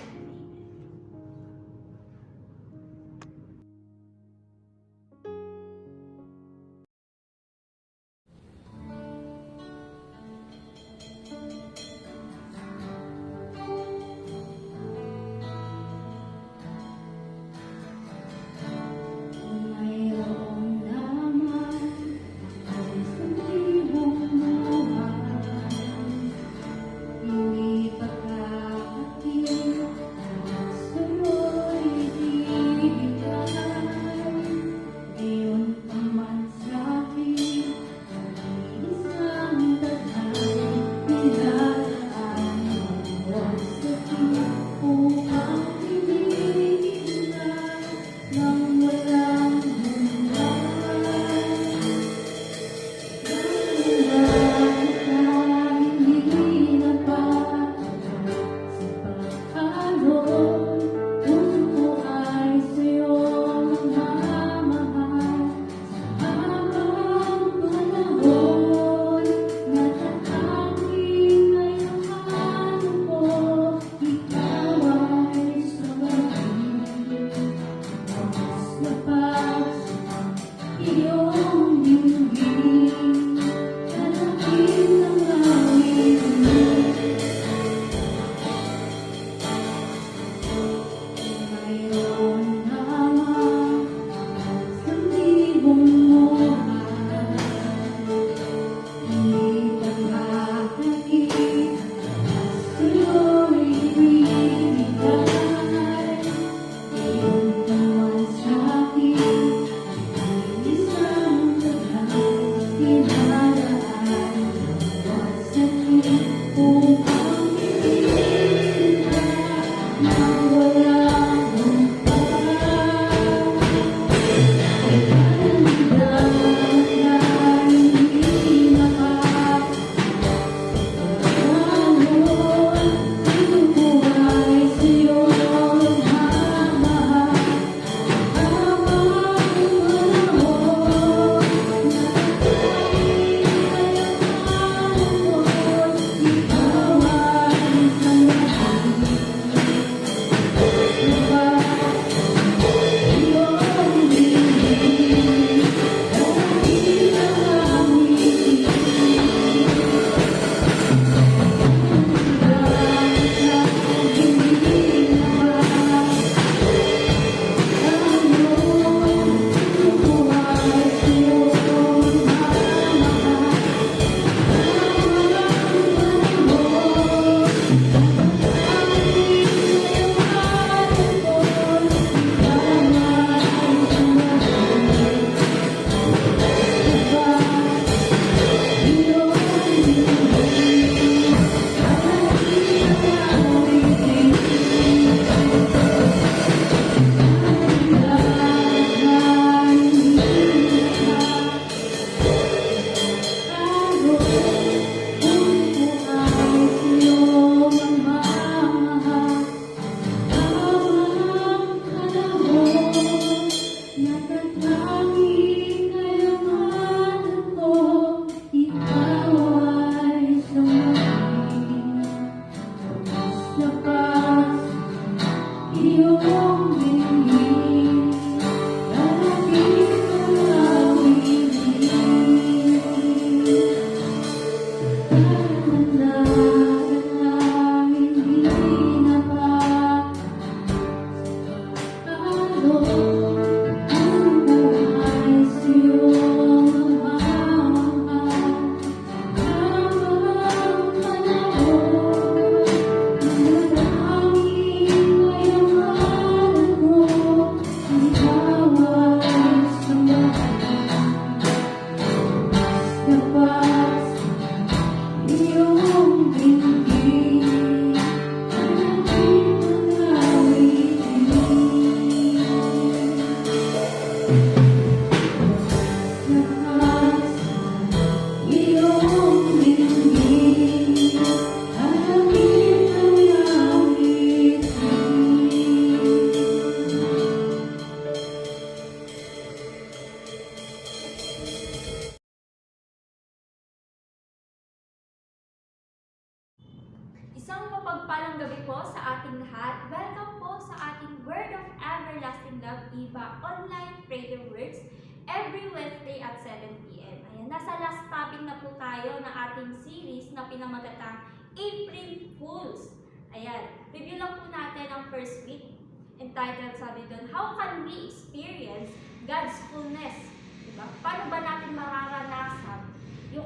Mapagpalang gabi po sa ating lahat. Welcome po sa ating Word of Everlasting Love Viva online prayer words every Wednesday at 7 p.m. Ayan, nasa last topic na po tayo na ating series na pinamagatang April Fools. Ayan, review lang po natin ang first week entitled, sabi doon, How can we experience God's fullness? Diba? Paano ba natin mararanasan yung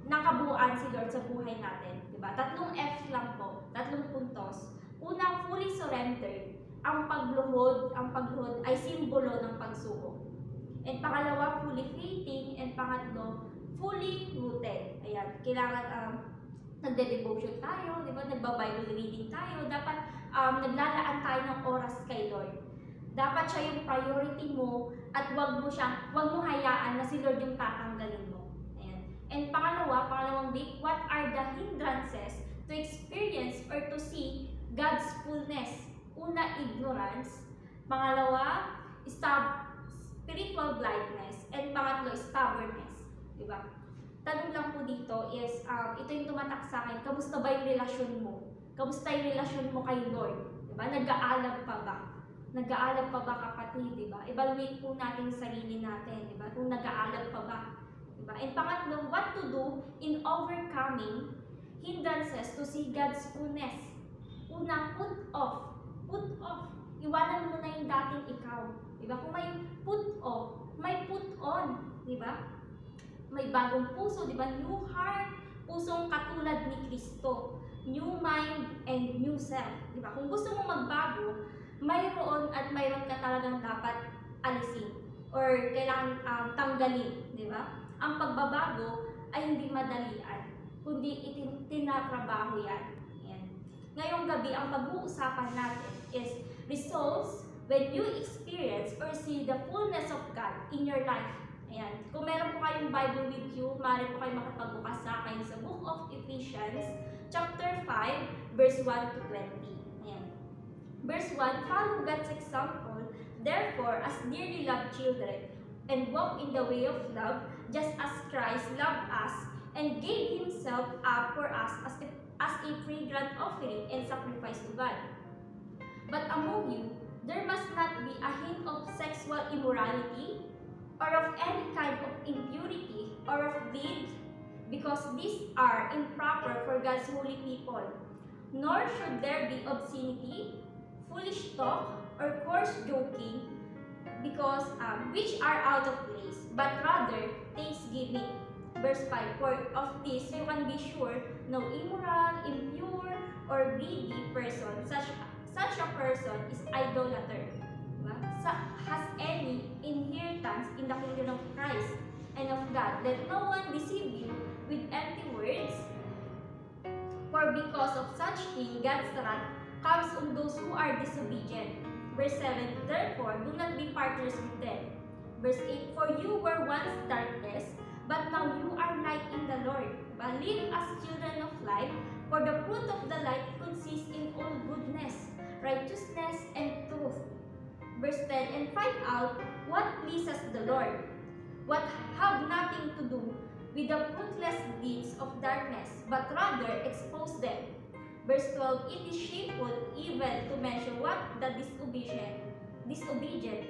nakabuuan si Lord sa buhay natin? Diba? 3 F's lang po, 3 puntos. Una, fully surrendered. Ang pagluhod ay simbolo ng pagsuko. And pangalawa, fully faithing. And pangatlo, fully rooted. Ayan, kailangan nagde-devotion tayo, di ba? Nagba-Bible reading tayo. Dapat naglalaan tayo ng oras kay Lord. Dapat siya yung priority mo at wag mo hayaan na si Lord yung tatanggalin mo. And pangalawang week, what are the hindrances to experience or to see God's fullness? Una, ignorance. Pangalawa, spiritual blindness. And pangatlo, stubbornness. Diba? Tanong lang po dito is, ito yung tumatak sa akin, kamusta ba yung relasyon mo? Kamusta yung relasyon mo kay Lord? Diba? Nag-aalab pa ba? Nag-aalab pa ba, kapatid? Diba? Evaluate po natin yung sarili natin. Diba? Kung nag-aalab pa ba? Diba? And pangatlo, what to do in overcoming hindrances to see God's fullness. Una, put off. Put off. Iwanan mo na yung dating ikaw. Diba? Kung may put off, may put on. Diba? May bagong puso. Diba? New heart. Pusong katulad ni Kristo. New mind and new self. Diba? Kung gusto mo magbago, mayroon ka talagang dapat alisin. Or kailangan tanggalin. Diba? Ang pagbabago ay hindi madalian, kundi tinatrabaho yan. Ayan. Ngayong gabi, ang pag-uusapan natin is results when you experience or see the fullness of God in your life. Ayan. Kung meron po kayong Bible with you, maaari po kayo makapagbukas sa akin sa Book of Ephesians, chapter 5, verse 1 to 20. Ayan. Verse 1, follow God's example, therefore, as dearly loved children, and walk in the way of love, just as Christ loved us and gave Himself up for us as a fragrant offering and sacrifice to God. But among you, there must not be a hint of sexual immorality, or of any kind of impurity, or of greed, because these are improper for God's holy people. Nor should there be obscenity, foolish talk, or coarse joking, because which are out of place, but rather thanksgiving. Verse 5, for of this you can be sure, no immoral, impure, or greedy person, such a person is idolater, has any inheritance in the kingdom of Christ and of God. Let no one deceive you with empty words, for because of such thing God's wrath comes on those who are disobedient. Verse 7, therefore, do not be partners with them. Verse 8, for you were once darkness, but now you are light in the Lord. But live as children of light, for the fruit of the light consists in all goodness, righteousness, and truth. Verse 10, and find out what pleases the Lord, what have nothing to do with the fruitless deeds of darkness, but rather expose them. Verse 12, it is shameful even to mention what the disobedient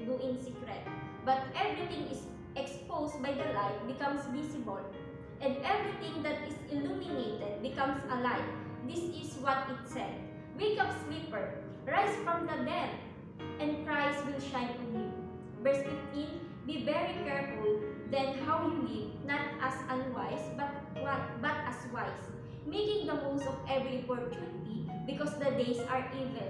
do in secret. But everything is exposed by the light becomes visible, and everything that is illuminated becomes a light. This is what it said. Wake up, sleeper, rise from the dead, and Christ will shine on you. Verse 15, be very careful then how you live, not as unwise, but as wise, making the most of every opportunity, because the days are evil.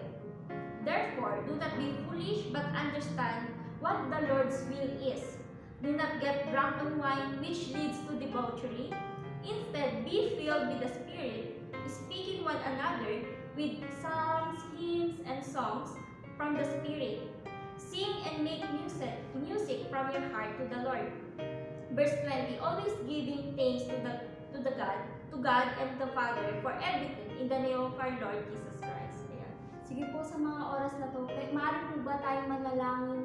Therefore, do not be foolish, but understand what the Lord's will is. Do not get drunk on wine, which leads to debauchery. Instead, be filled with the Spirit, speaking one another with psalms, hymns, and songs from the Spirit. Sing and make music from your heart to the Lord. Verse 20, always giving thanks to God and the Father for everything in the name of our Lord Jesus Christ. Ayan. Sige po, sa mga oras na to, maaari po ba tayong manalangin?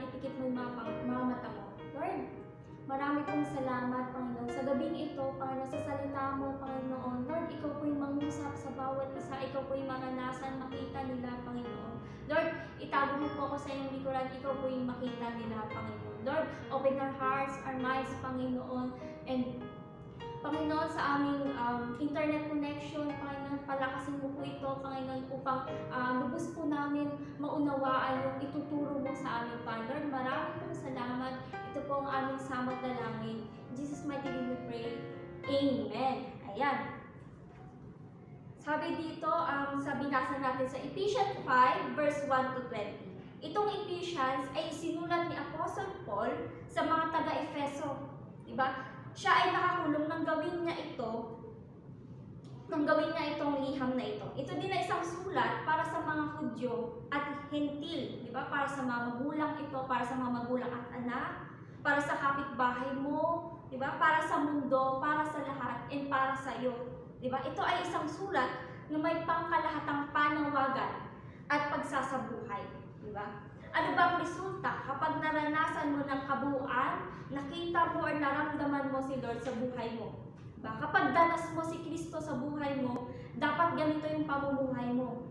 Itikit mo yung mga mata mo. Lord, marami pong salamat, Panginoon, sa gabing ito, Panginoon, sa salita mo, Panginoon. Lord, ikaw po'y mangusap sa bawat isa, ikaw po'y maranasan, makita nila, Panginoon. Lord, itago mo po ako sa iyong likuran, ikaw po'y makita nila, Panginoon. Lord, open our hearts, our minds, Panginoon, and Panginoon, sa aming internet connection, Panginoon, palakasin mo po ito, Panginoon, upang lubos po namin maunawaan yung ituturo mo sa amin, Panginoon. Maraming pong salamat. Ito po ang aming samot dalangin. In Jesus' mighty name we pray. Amen. Ayan. Sabi dito, sa binasa natin sa Ephesians 5, verse 1 to 20. Itong Ephesians ay sinulat ni Apostle Paul sa mga taga-Efeso. Diba? Siya ay nakakulong nang gawin niya itong liham na ito. Ito din ay isang sulat para sa mga Hudyo at Hentil, di ba? Para sa mga magulang ito, para sa mga magulang at anak, para sa kapitbahay mo, di ba? Para sa mundo, para sa lahat, and para sa iyo. Di ba? Ito ay isang sulat na may pangkalahatang panawagan at pagsasabuhay, di ba? Ano ba ang resulta kapag naranasan mo ng kabuuan, nakita mo or naramdaman mo si Lord sa buhay mo? Diba? Kapag danas mo si Kristo sa buhay mo, dapat ganito yung pamumuhay mo.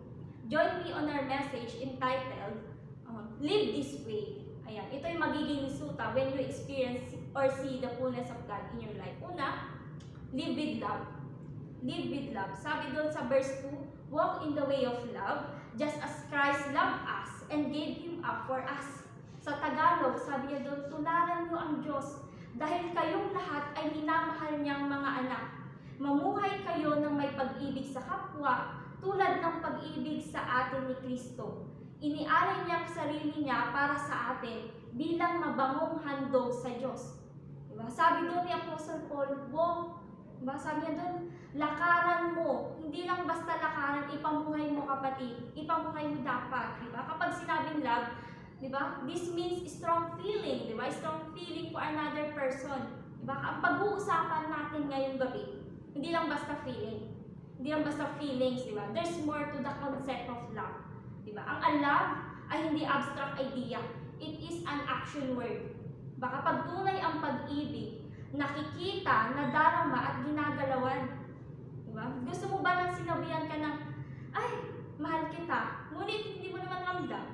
Join me on our message entitled, Live This Way. Ayan, ito yung magiging resulta when you experience or see the fullness of God in your life. Una, live with love. Live with love. Sabi doon sa verse 2, walk in the way of love, just as Christ loved us and gave Him up for us. Sa Tagalog, sabi niya doon, tularan niyo ang Diyos dahil kayong lahat ay minamahal niyang mga anak. Mamuhay kayo ng may pag-ibig sa kapwa tulad ng pag-ibig sa atin ni Kristo. Inialay niya ang sarili niya para sa atin bilang mabangong handog sa Diyos. Diba? Sabi doon ni Apostle Paul, diba? Sabi niya doon, lakaran mo. Hindi lang basta lakaran, ipamuhay mo kapatid. Ipamuhay mo dapat. Diba? Kapag sinabing love, diba? This means strong feeling. Diba? Strong feeling for another person. Diba? Ang pag-uusapan natin ngayong gabi, hindi lang basta feeling. Hindi lang basta feelings. Diba? There's more to the concept of love. Diba? Ang love ay hindi abstract idea. It is an action word. Diba? Kapag tunay ang pag-ibig, nakikita, nadarama at ginagalawan. Diba? Gusto mo ba nang sinabihan ka ng, ay, mahal kita, ngunit hindi mo naman ramdam.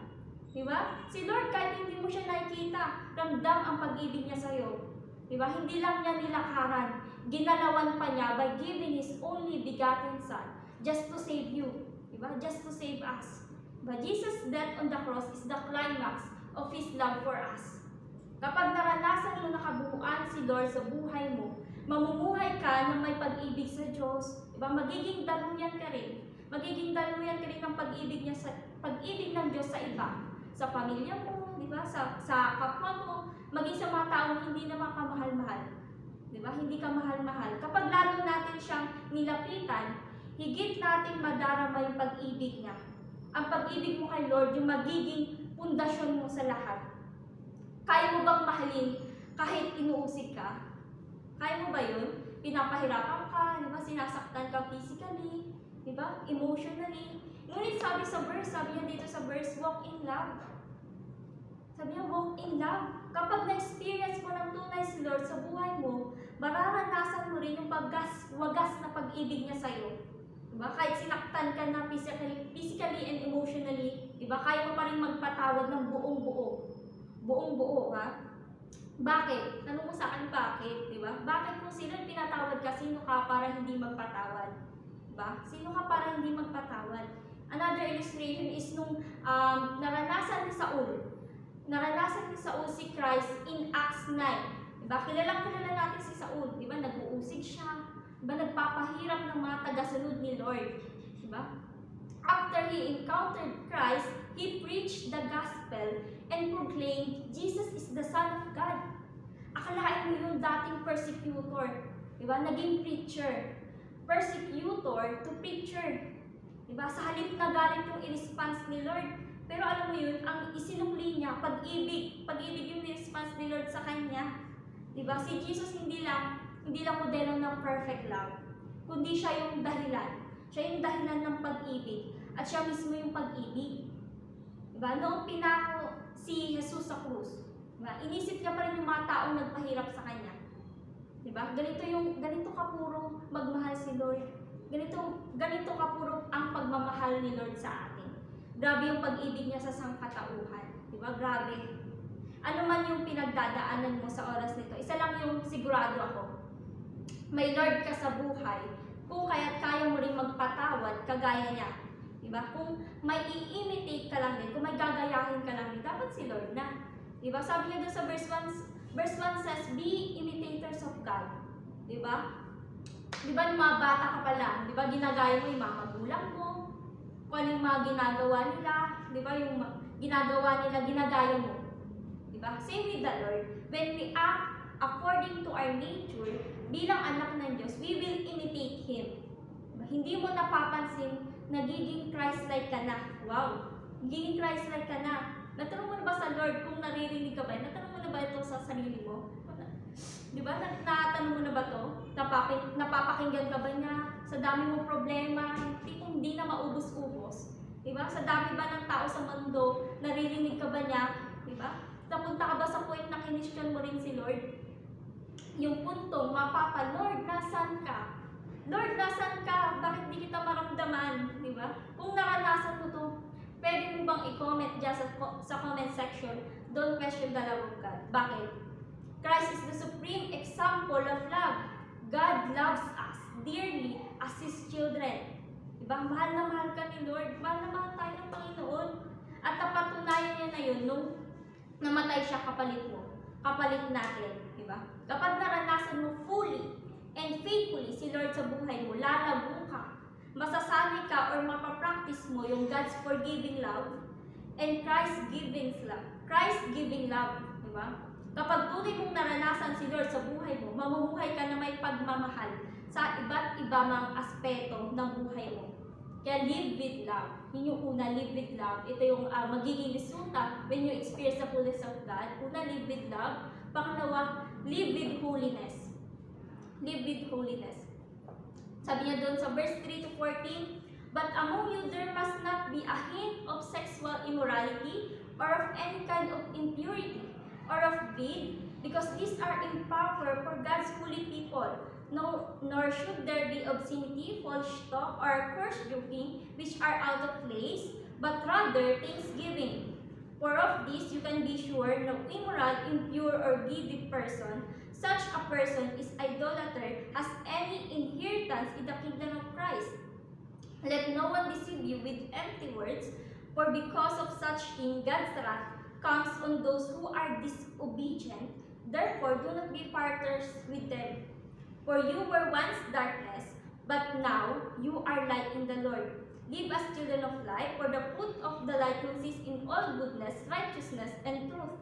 Diba? Si Lord, kahit hindi mo siya nakikita, ramdam ang pag-ibig niya sa'yo. Diba? Hindi lang niya nilakaran, ginalawan pa niya by giving His only begotten Son just to save you. Diba? Just to save us. Diba? Jesus' death on the cross is the climax of His love for us. Kapag naranasan mo na kabuuan si Lord sa buhay mo, mamumuhay ka ng may pag-ibig sa Diyos, diba? Magiging daluyan ka rin. Magiging daluyan ka rin ng pag-ibig ng Diyos sa iba. Sa pamilya mo, diba? Sa kapwa mo, maging sa mga taong hindi naman ka mahal-mahal. Diba? Hindi ka mahal-mahal. Kapag lalo natin siyang nilapitan, higit natin madarama yung pag-ibig niya. Ang pag-ibig mo kay Lord, yung magiging pundasyon mo sa lahat. Kaya mo bang mahalin kahit inuusig ka? Kaya mo ba yun? Pinapahirapan ka, di ba? Sinasaktan ka physically, di ba? Emotionally. Ngunit sabi niya dito sa verse, walk in love. Sabi niya, walk in love. Kapag na-experience mo ng tunay si Lord sa buhay mo, mararanasan mo rin yung wagas na pag-ibig niya sa'yo. Diba? Kahit sinaktan ka na physically and emotionally, diba? Kaya mo pa rin magpatawad ng buong-buo. Buong-buo, ha? Bakit? Tanong mo sa akin, bakit? Diba? Bakit kung sino pinatawad ka, sino ka para hindi magpatawad? Diba? Sino ka para hindi magpatawad? Another illustration is nung naranasan ni Saul si Christ in Acts 9. Diba? Kilala natin si Saul. Diba? Nag-uusig siya. Diba? Nagpapahirap ng mga tagasunod ni Lord. Diba? After he encountered Christ, he preached the gospel and proclaimed Jesus is the Son of God. Akalain mo yung dating persecutor, diba? Naging preacher. Persecutor to preacher. Diba? Sa halip na galit yung i-response ni Lord. Pero alam mo yun, ang isinukli niya, pag-ibig. Pag-ibig yung response ni Lord sa kanya. Diba? Si Jesus hindi lang modelo ng perfect love, kundi siya yung dahilan. Siya yung dahilan ng pag-ibig. At siya mismo yung pag-ibig. Diba? Noong pinako si Jesus sa krus, diba? Inisip niya pa rin yung mga taong nagpahirap sa kanya. Diba? Ganito kapuro magmahal si Lord. Ganito kapuro ang pagmamahal ni Lord sa atin. Grabe yung pag-ibig niya sa sangkatauhan. Diba? Grabe. Ano man yung pinagdadaanan mo sa oras nito, isa lang yung sigurado ako. May Lord ka sa buhay, kung kaya't kaya mo rin magpatawad kagaya niya. Diba? Kung may i-imitate ka lang din, kung may gagayahin ka lang din, dapat si Lord na. Diba? Sabi niya doon sa verse 1 says, be imitators of God. Diba? Diba yung mga bata ka pa lang, diba ginagaya mo yung mga magulang mo, kung ano yung mga ginagawa nila, diba yung ginagawa nila, ginagaya mo. Diba? Same with the Lord. When we act according to our nature, bilang anak ng Diyos, we will imitate Him. Diba? Hindi mo napapansin, nagiging Christ-like ka na. Wow! Nagiging Christ-like ka na. Natanong mo na ba sa Lord kung naririnig ka ba? Natanong mo na ba ito sa sarili mo? Diba? Natanong mo na ba ito? Napapakinggan ka ba niya? Sa dami mong problema, hindi na maubos-ubos. Diba? Sa dami ba ng tao sa mundo, naririnig ka ba niya? Diba? Napunta ka ba sa point na kinishkan mo rin si Lord? Yung punto, Lord, nasan ka? Lord, nasan ka? Bakit di kita maramdaman? Diba? Kung naranasan mo to, pwede mo bang i-comment dyan sa comment section? Don't question the love of God. Bakit? Christ is the supreme example of love. God loves us dearly as His children. Diba? Mahal na mahal ka ni Lord. Mahal na mahal tayo ng Panginoon. At napatunayan niya na yun nung namatay siya kapalit mo. Kapalit natin. Diba? Kapag naranasan mo fully and faithfully si Lord sa buhay mo, lalago ka. Masasabi ka or mapapractice mo yung God's forgiving love and Christ-giving love. Christ-giving love. Diba? Kapag tunay mong naranasan si Lord sa buhay mo, mamumuhay ka na may pagmamahal sa iba't ibang aspeto ng buhay mo. Kaya live with love. Yun yung una, live with love. Ito yung magiging resulta when you experience the fullness of God. Una, live with love. Pangalawa, live with holiness. Live with holiness. Sabi niya doon sa verse 3 to 14, but among you there must not be a hint of sexual immorality or of any kind of impurity or of greed, because these are improper for God's holy people. No, nor should there be obscenity, false talk, or coarse joking, which are out of place, but rather thanksgiving. For of this you can be sure, no immoral, impure, or greedy person, such a person is idolater, has any inheritance in the kingdom of Christ. Let no one deceive you with empty words, for because of such thing God's wrath comes on those who are disobedient. Therefore, do not be partners with them. For you were once darkness, but now you are light in the Lord. Live as children of light, for the fruit of the light consists in all goodness, righteousness, and truth.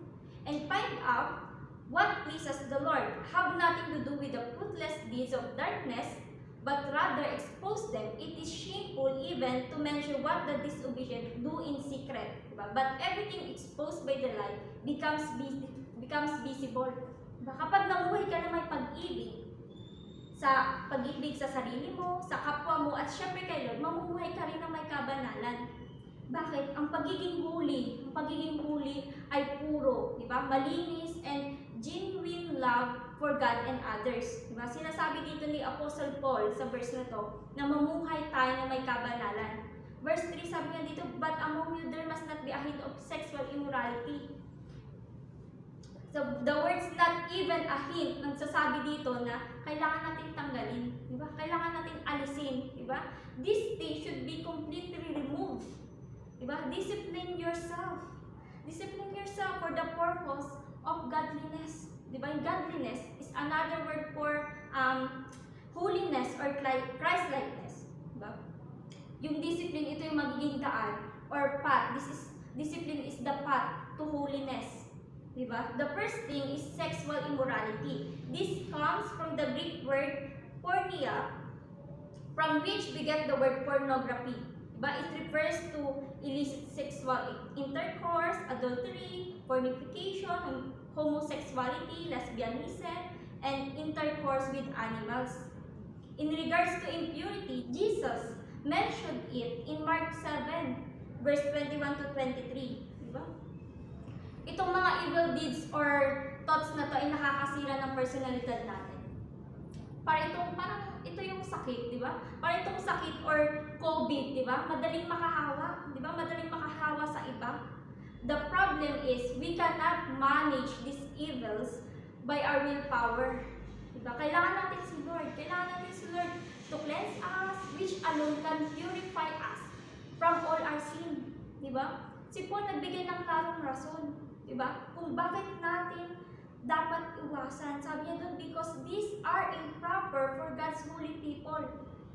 And find out what pleases the Lord. Have nothing to do with the fruitless deeds of darkness, but rather expose them. It is shameful even to mention what the disobedient do in secret. But everything exposed by the light becomes visible. Kapag namuhay ka na may pag-ibig sa sarili mo, sa kapwa mo, at syempre kay Lord, mamumuhay ka rin na may kabanalan. Bakit? Ang pagiging holy ay puro, di ba? Malinis and genuine love for God and others. Di ba? Sinasabi dito ni Apostle Paul sa verse na to, na mamuhay tayo na may kabanalan. Verse 3, sabi niya dito, but among you there must not be a hint of sexual immorality. So, the words not even a hint, nagsasabi dito na kailangan natin tanggalin. Di ba? Kailangan natin alisin. Di ba? This thing should be completely removed. Di ba? Discipline yourself. Discipline yourself for the purpose of godliness. Di ba? Godliness is another word for holiness or Christ-likeness. Di ba? Yung discipline, ito yung magiging daan or path. Discipline is the path to holiness. Diba? The first thing is sexual immorality. This comes from the Greek word porneia, from which we get the word pornography. Diba? It refers to illicit sexual intercourse, adultery, fornication, homosexuality, lesbianism, and intercourse with animals. In regards to impurity, Jesus mentioned it in Mark 7, verse 21 to 23. Diba? Itong mga evil deeds or thoughts na to ay nakakasira ng personalidad natin. parang ito yung sakit, di ba? Parang itong sakit or COVID, di ba? Madaling makahawa, di ba? Madaling makahawa sa iba. The problem is we cannot manage these evils by our willpower. Di ba? Kailangan natin si Lord. Kailangan natin si Lord to cleanse us, which alone can purify us from all our sin. Di ba? Si Paul nagbigay ng tarong rason. Di ba? Kung bakit natin dapat iwasan. Sabi niya doon, because these are improper for God's holy people.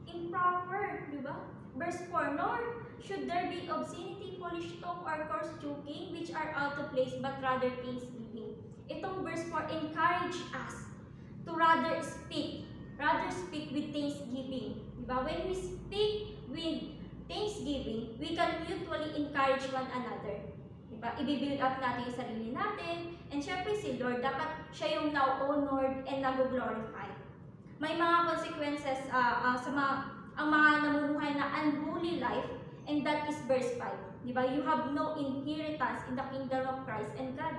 Improper, di ba? Verse 4, nor should there be obscenity, foolish talk, or coarse joking, which are out of place, but rather thanksgiving. Itong verse 4 encourage us to rather speak with thanksgiving. Di ba? When we speak with thanksgiving, we can mutually encourage one another. Diba? I-build up natin yung sarili natin. And syempre si Lord, dapat siya yung now honored and nag-glorify. May mga consequences sa ang mga namumuhay na unholy life, and that is verse 5. Diba? You have no inheritance in the kingdom of Christ and God.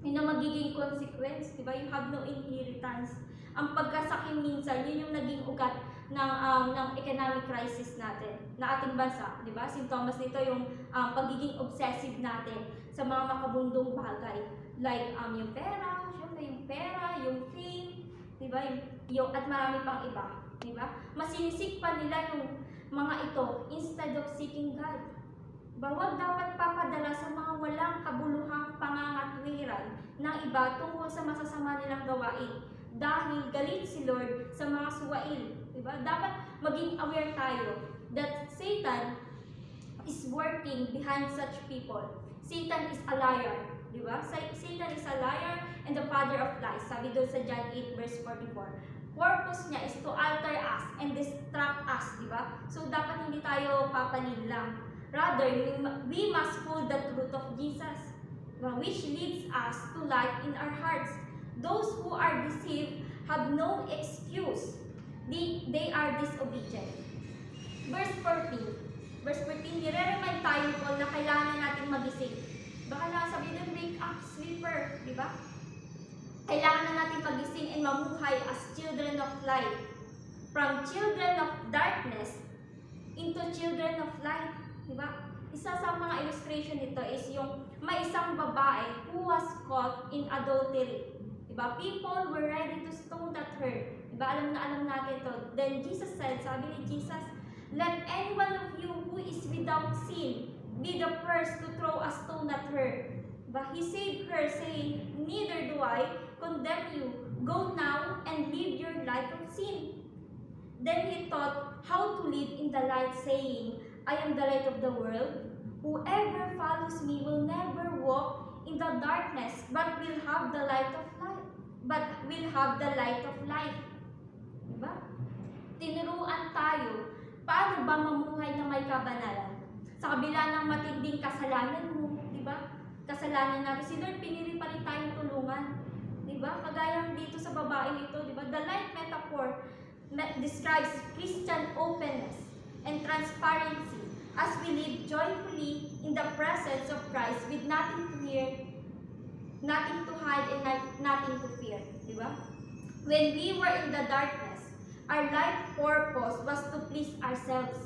Yun ang magiging consequence. Diba? You have no inheritance. Ang pagkasakim minsan, yun yung naging ugat ng economic crisis natin na ating bansa, di ba? Sintomas nito yung pagiging obsessive natin sa mga makabundong bagay like yung pera, syempre yung pera, yung fame, di ba? Yung at marami pang iba, di ba? Masinisik pa nila yung mga ito instead of seeking God. Bawag dapat papadala sa mga walang kabuluhang pangangatwiran ng iba tungkol sa masasama nilang gawain dahil galit si Lord sa mga suwail. Diba? Dapat maging aware tayo that Satan is working behind such people. Satan is a liar. Diba? Satan is a liar and the father of lies. Sabi doon sa John 8 verse 44. Purpose niya is to alter us and distract us. Diba? So dapat hindi tayo papanin lang. Rather, we must hold the truth of Jesus, which leads us to life in our hearts. Those who are deceived have no excuse. They are disobedient. Verse 14. Verse 14, nire-remind tayo po na kailangan natin magising. Baka lang sabi doon, wake up, sleeper. Diba? Kailangan na natin magising and mamuhay as children of light. From children of darkness into children of light. Diba? Isa sa mga illustration nito is yung may isang babae who was caught in adultery. Diba? People were ready to stone at her. Diba? Alam natin to. Then Jesus said, sabi ni Jesus, let any one of you who is without sin be the first to throw a stone at her. Diba? He saved her, saying, neither do I condemn you. Go now and live your life of sin. Then he taught how to live in the light, saying, I am the light of the world. Whoever follows me will never walk in the darkness, but will have the light of life. Diba? Tinuruan tayo, paano ba mamuhay na may kabanalan? Sa kabila ng matinding kasalanan mo, diba? Kasalanan natin, si Lord pinili pa rin tayong tulungan. Diba? Kagaya dito sa babae ito, diba? The light metaphor describes Christian openness and transparency as we live joyfully in the presence of Christ with nothing to fear, nothing to hide, and nothing to fear. Diba? When we were in the darkness, our life purpose was to please ourselves.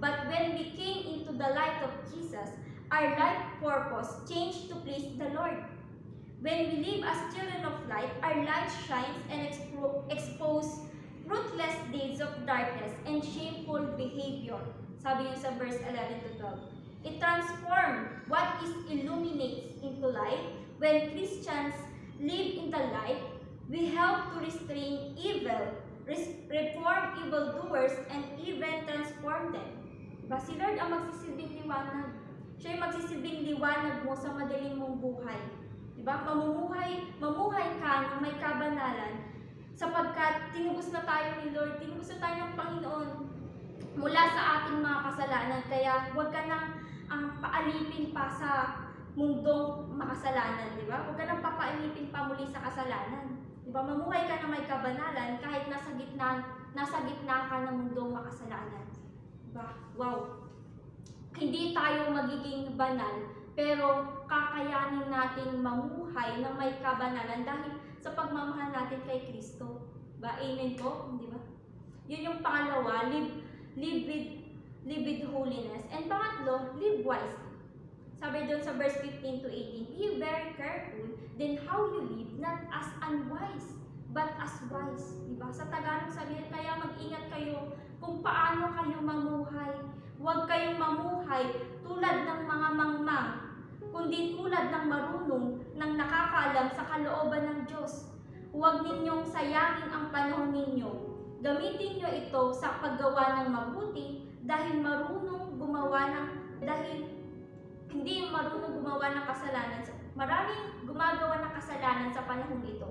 But when we came into the light of Jesus, our life purpose changed to please the Lord. When we live as children of light, our light shines and expose ruthless deeds of darkness and shameful behavior. Sabi yun sa verse 11 to 12. It transforms what is illuminates into light. When Christians live in the light, we help to restrain evil, reform evildoers, and even transform them. Diba? Si Lord ang magsisilbing liwanag. Siya yung magsisilbing liwanag mo sa madaling mong buhay. Diba? Mamuhay ka ng may kabanalan sapagkat tinubos na tayo ni Lord, tinubos na tayo ng Panginoon mula sa ating mga kasalanan. Kaya huwag ka nang paalipin pa sa mundong makasalanan, di ba? Huwag ka nang papaalipin pa muli sa kasalanan. Di ba? Mamuhay ka na may kabanalan kahit nasa gitna ka ng mundong makasalanan. Di ba? Wow! Hindi tayo magiging banal, pero kakayanin natin mamuhay na may kabanalan dahil sa pagmamahal natin kay Kristo. Ba? Amen po, di ba? Yun yung pangalawa, live with holiness. And pangatlo, live wisely. Sabi doon sa verse 15 to 18, be very careful then how you live, not as unwise, but as wise. Diba? Sa Tagalog sabihin, kaya mag-ingat kayo kung paano kayo mamuhay. Huwag kayong mamuhay tulad ng mga mangmang, kundi tulad ng marunong, ng nakakaalam sa kalooban ng Diyos. Huwag ninyong sayangin ang panahon ninyo. Gamitin nyo ito sa paggawa ng mabuti dahil hindi marunong gumawa ng kasalanan. Maraming gumagawa ng kasalanan sa panahon ito.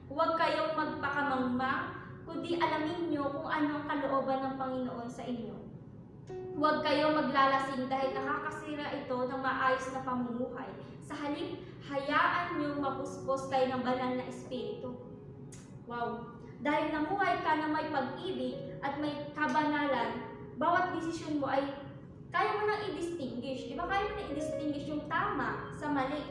Huwag kayong magpakamangmang, kundi alamin nyo kung ano ang kalooban ng Panginoon sa inyo. Huwag kayong maglalasing dahil nakakasira ito ng maayos na pamumuhay. Sa halip, hayaan nyo mapuspos kayo ng banal na espiritu. Wow! Dahil namuhay ka na may pag-ibig at may kabanalan, bawat desisyon mo ay kaya mo nang i-distinguish. Di ba? Kaya mo nang i-distinguish yung tama sa mali.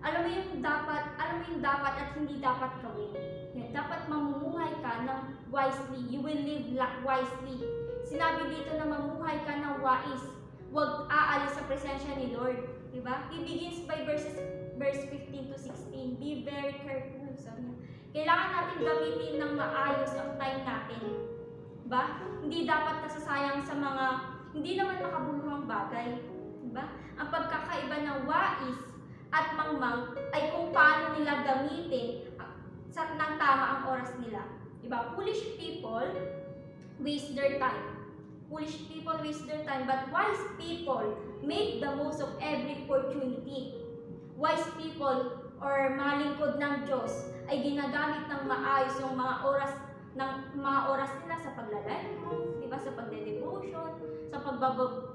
Alam mo yung dapat at hindi dapat gawin. Yan, dapat mamumuhay ka ng wisely. You will live wisely. Sinabi dito na mamuhay ka ng wais. Huwag aalis sa presensya ni Lord. Di ba? He begins by verse 15 to 16. Be very careful. Sabi niya. Kailangan natin gamitin ng maayos ang time natin. Ba? Hindi dapat nasasayang sa mga hindi naman makabuluhang bagay. Diba? Ang pagkakaiba ng wais at mangmang ay kung paano nila gamitin ng tama ang oras nila. Diba? Foolish people waste their time. Foolish people waste their time, but wise people make the most of every opportunity. Wise people or mga lingkod ng Diyos ay ginagamit ng maayos yung mga oras nila sa paglalaro, diba? Sa pagde-devotion,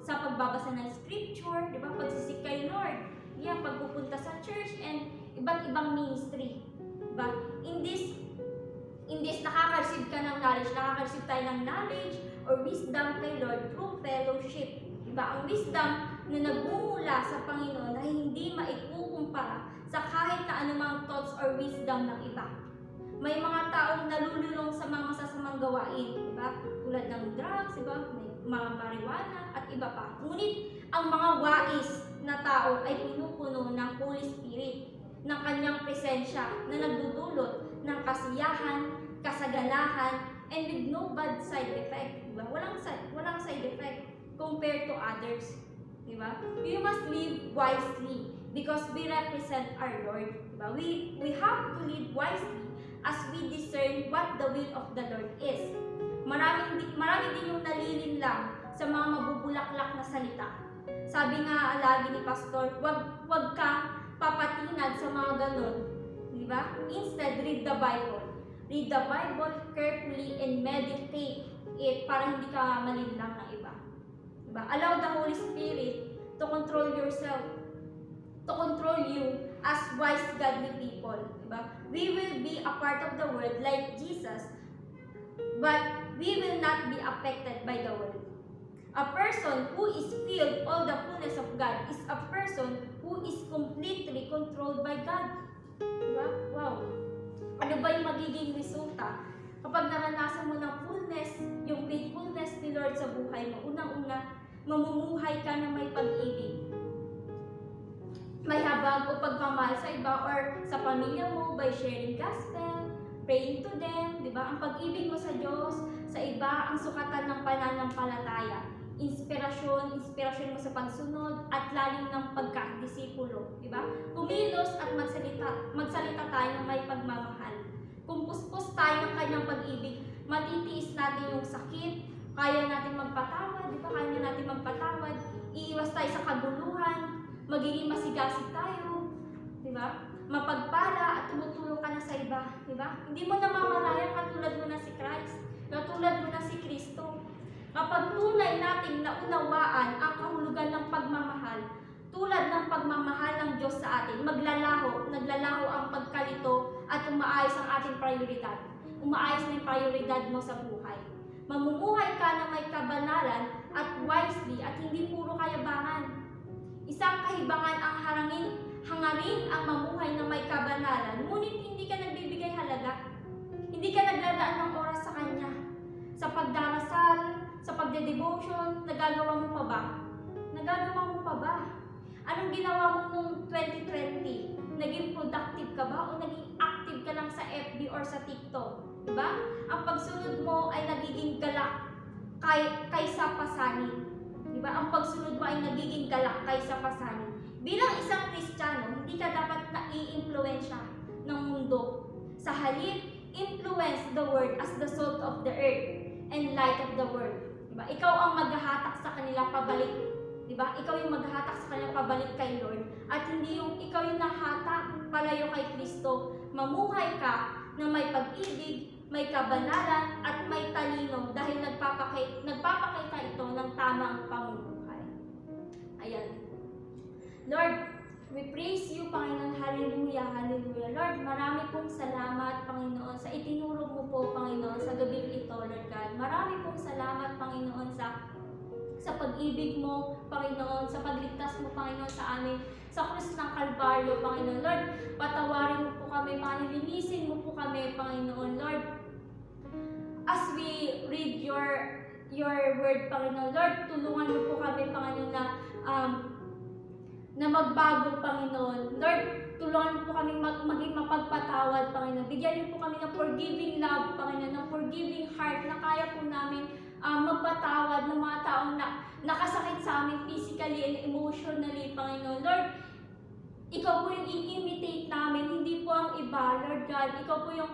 sa pagbabasa ng scripture, di ba? Pagsisik kay Lord, pagpupunta sa church, and iba't ibang ministry. Diba? In this, nakaka-receive ka ng knowledge, nakaka-receive tayo ng knowledge or wisdom kay Lord through fellowship. Diba? Ang wisdom na nagmumula sa Panginoon ay hindi maikukumpara sa kahit na anumang thoughts or wisdom ng iba. May mga taong nalululong sa mga masasamang gawain, diba? Tulad ng drugs, diba? Mga marijuana at iba pa. Ngunit ang mga wais na tao ay pinupuno ng Holy Spirit, ng kanyang presensya na nagdudulot ng kasiyahan, kasaganahan, and with no bad side effect. Diba? Walang side effect compared to others. Diba? You must live wisely because we represent our Lord. Diba? We have to live wisely as we discern what the will of the Lord is. Marami din yung nalilinlang sa mga mabubulaklak na salita. Sabi nga lagi ni Pastor, wag kang papatinag sa mga ganun. Diba? Instead, read the Bible. Read the Bible carefully and meditate it para hindi ka malinlang ng iba. Diba? Allow the Holy Spirit to control yourself, to control you as wise, godly people. Diba? We will be a part of the world like Jesus, but we will not be affected by the world. A person who is filled all the fullness of God is a person who is completely controlled by God. Diba? Wow! Ano ba yung magiging resulta kapag naranasan mo ng fullness, yung faithfulness ni Lord sa buhay mo? Unang-una, mamumuhay ka na may pag-ibig. May habag o pagmamahal sa iba or sa pamilya mo by sharing gospel, praying to them, di ba? Ang pag-ibig mo sa Diyos, sa iba, ang sukatan ng pananampalataya. Inspirasyon mo sa pagsunod at lalim ng pagkadisipulo, di ba? Kumilos at magsalita tayo ng may pagmamahal. Kung puspos tayo ng kanyang pag-ibig, matitiis natin yung sakit, kaya natin magpatawad, di ba? Kaya natin magpatawad, iiwas tayo sa kaguluhan, magiging masigasig tayo, di ba? Mapagpala at tumutulong ka na sa iba, di ba? Hindi mo namamalayan katulad mo na si Christ, katulad mo na si Kristo. Kapag tunay nating naunawaan ang kahulugan ng pagmamahal, tulad ng pagmamahal ng Diyos sa atin, naglalaho ang pagkalito at umaayos ang ating prioridad. Umaayos na yung prioridad mo sa buhay. Mamumuhay ka na may kabanalan at wisely at hindi puro kayabangan. Isang kahibangan ang hangarin ang mamuhay na may kabanalan, ngunit hindi ka nagbibigay halaga. Hindi ka naglalaan ng oras ba? Nagagawa mo pa ba? Anong ginawa mo nung 2020? Naging productive ka ba o naging active ka lang sa FB or sa TikTok? Diba? Ang pagsunod mo ay nagiging galak kaysa pasanin. Diba? Ang pagsunod mo ay nagiging galak kaysa pasanin. Bilang isang Kristiyano, hindi ka dapat nai-impluwensya ng mundo. Sa halip, influence the world as the salt of the earth and light of the world. Diba? Ikaw ang maghahatak sa kanila pabalik. Diba? Ikaw yung maghahatak sa kanila pabalik kay Lord. At hindi yung ikaw yung nahatak palayo kay Kristo. Mamuhay ka na may pag-ibig, may kabanalan, at may talino dahil nagpapakita ito ng tamang pamumuhay. Ayan. Lord, we praise you, Panginoon. Hallelujah, hallelujah. Lord, marami pong salamat, Panginoon, sa itinuro mo po, Panginoon, sa gabing ito, Lord God. Marami pong salamat, Panginoon, sa pag-ibig mo, Panginoon, sa pagligtas mo, Panginoon, sa amin, sa krus ng Kalbaryo, Panginoon. Lord, patawarin mo po kami, Panginoon. Linisin mo po kami, Panginoon. Lord, as we read your word, Panginoon, Lord, tulungan mo po kami, Panginoon, na magbago, Panginoon. Lord, tulungan mo po kami maging mapagpatawad, Panginoon. Bigyan niyo po kami ng forgiving love, Panginoon, ng forgiving heart na kaya po namin magpatawad ng mga taong nakasakit sa amin physically and emotionally, Panginoon. Lord, ikaw po yung i-imitate namin, hindi po ang iba, Lord God. Ikaw po yung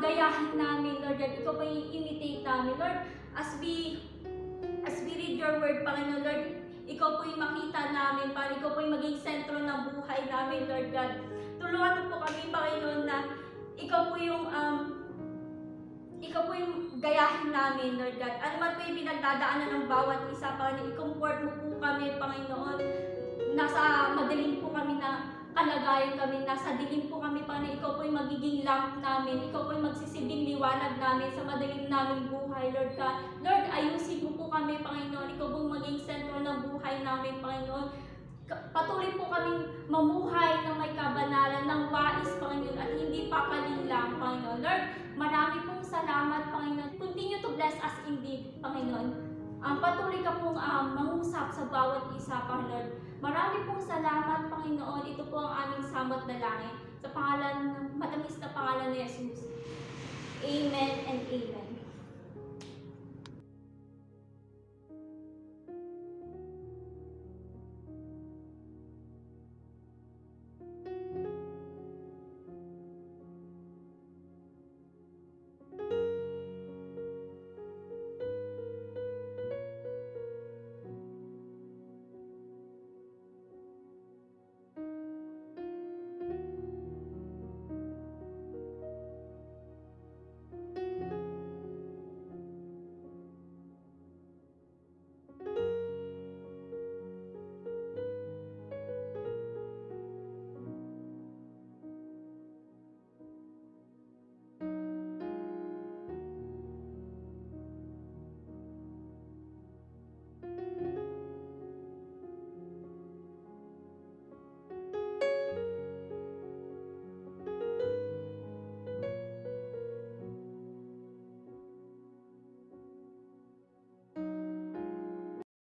gayahin namin, Lord God. Ikaw po yung i-imitate namin, Lord. As we read your word, Panginoon, Lord, ikaw po yung makita namin, Panginoon. Ikaw po yung maging sentro ng buhay namin, Lord God. Tulungan mo po kami, Panginoon, na ikaw po yung gayahin namin, Lord God. Ano man po yung pinagdadaanan ng bawat isa, Panginoon, i-comfort mo po kami, Panginoon. Nasa madilim po kami na kalagayan kami, nasa dilim po kami, Panginoon. Ikaw po yung magiging lamp namin. Ikaw po yung magsisilbing liwanag namin sa madilim naming buhay, Lord God. Lord, ayusin mo po kami, Panginoon. Ikaw po maging sentro ng buhay namin, Panginoon. Patuloy po kaming mamuhay ng may kabanalan, ng wais, Panginoon, at hindi papaling lang, Panginoon. Lord, marami pong salamat, Panginoon. Continue to bless us indeed, Panginoon. Patuloy ka pong mangusap sa bawat isa, Panginoon. Marami pong salamat, Panginoon. Ito po ang aming samot na langit. Sa pangalan, matamis na pangalan ni Jesus. Amen and amen.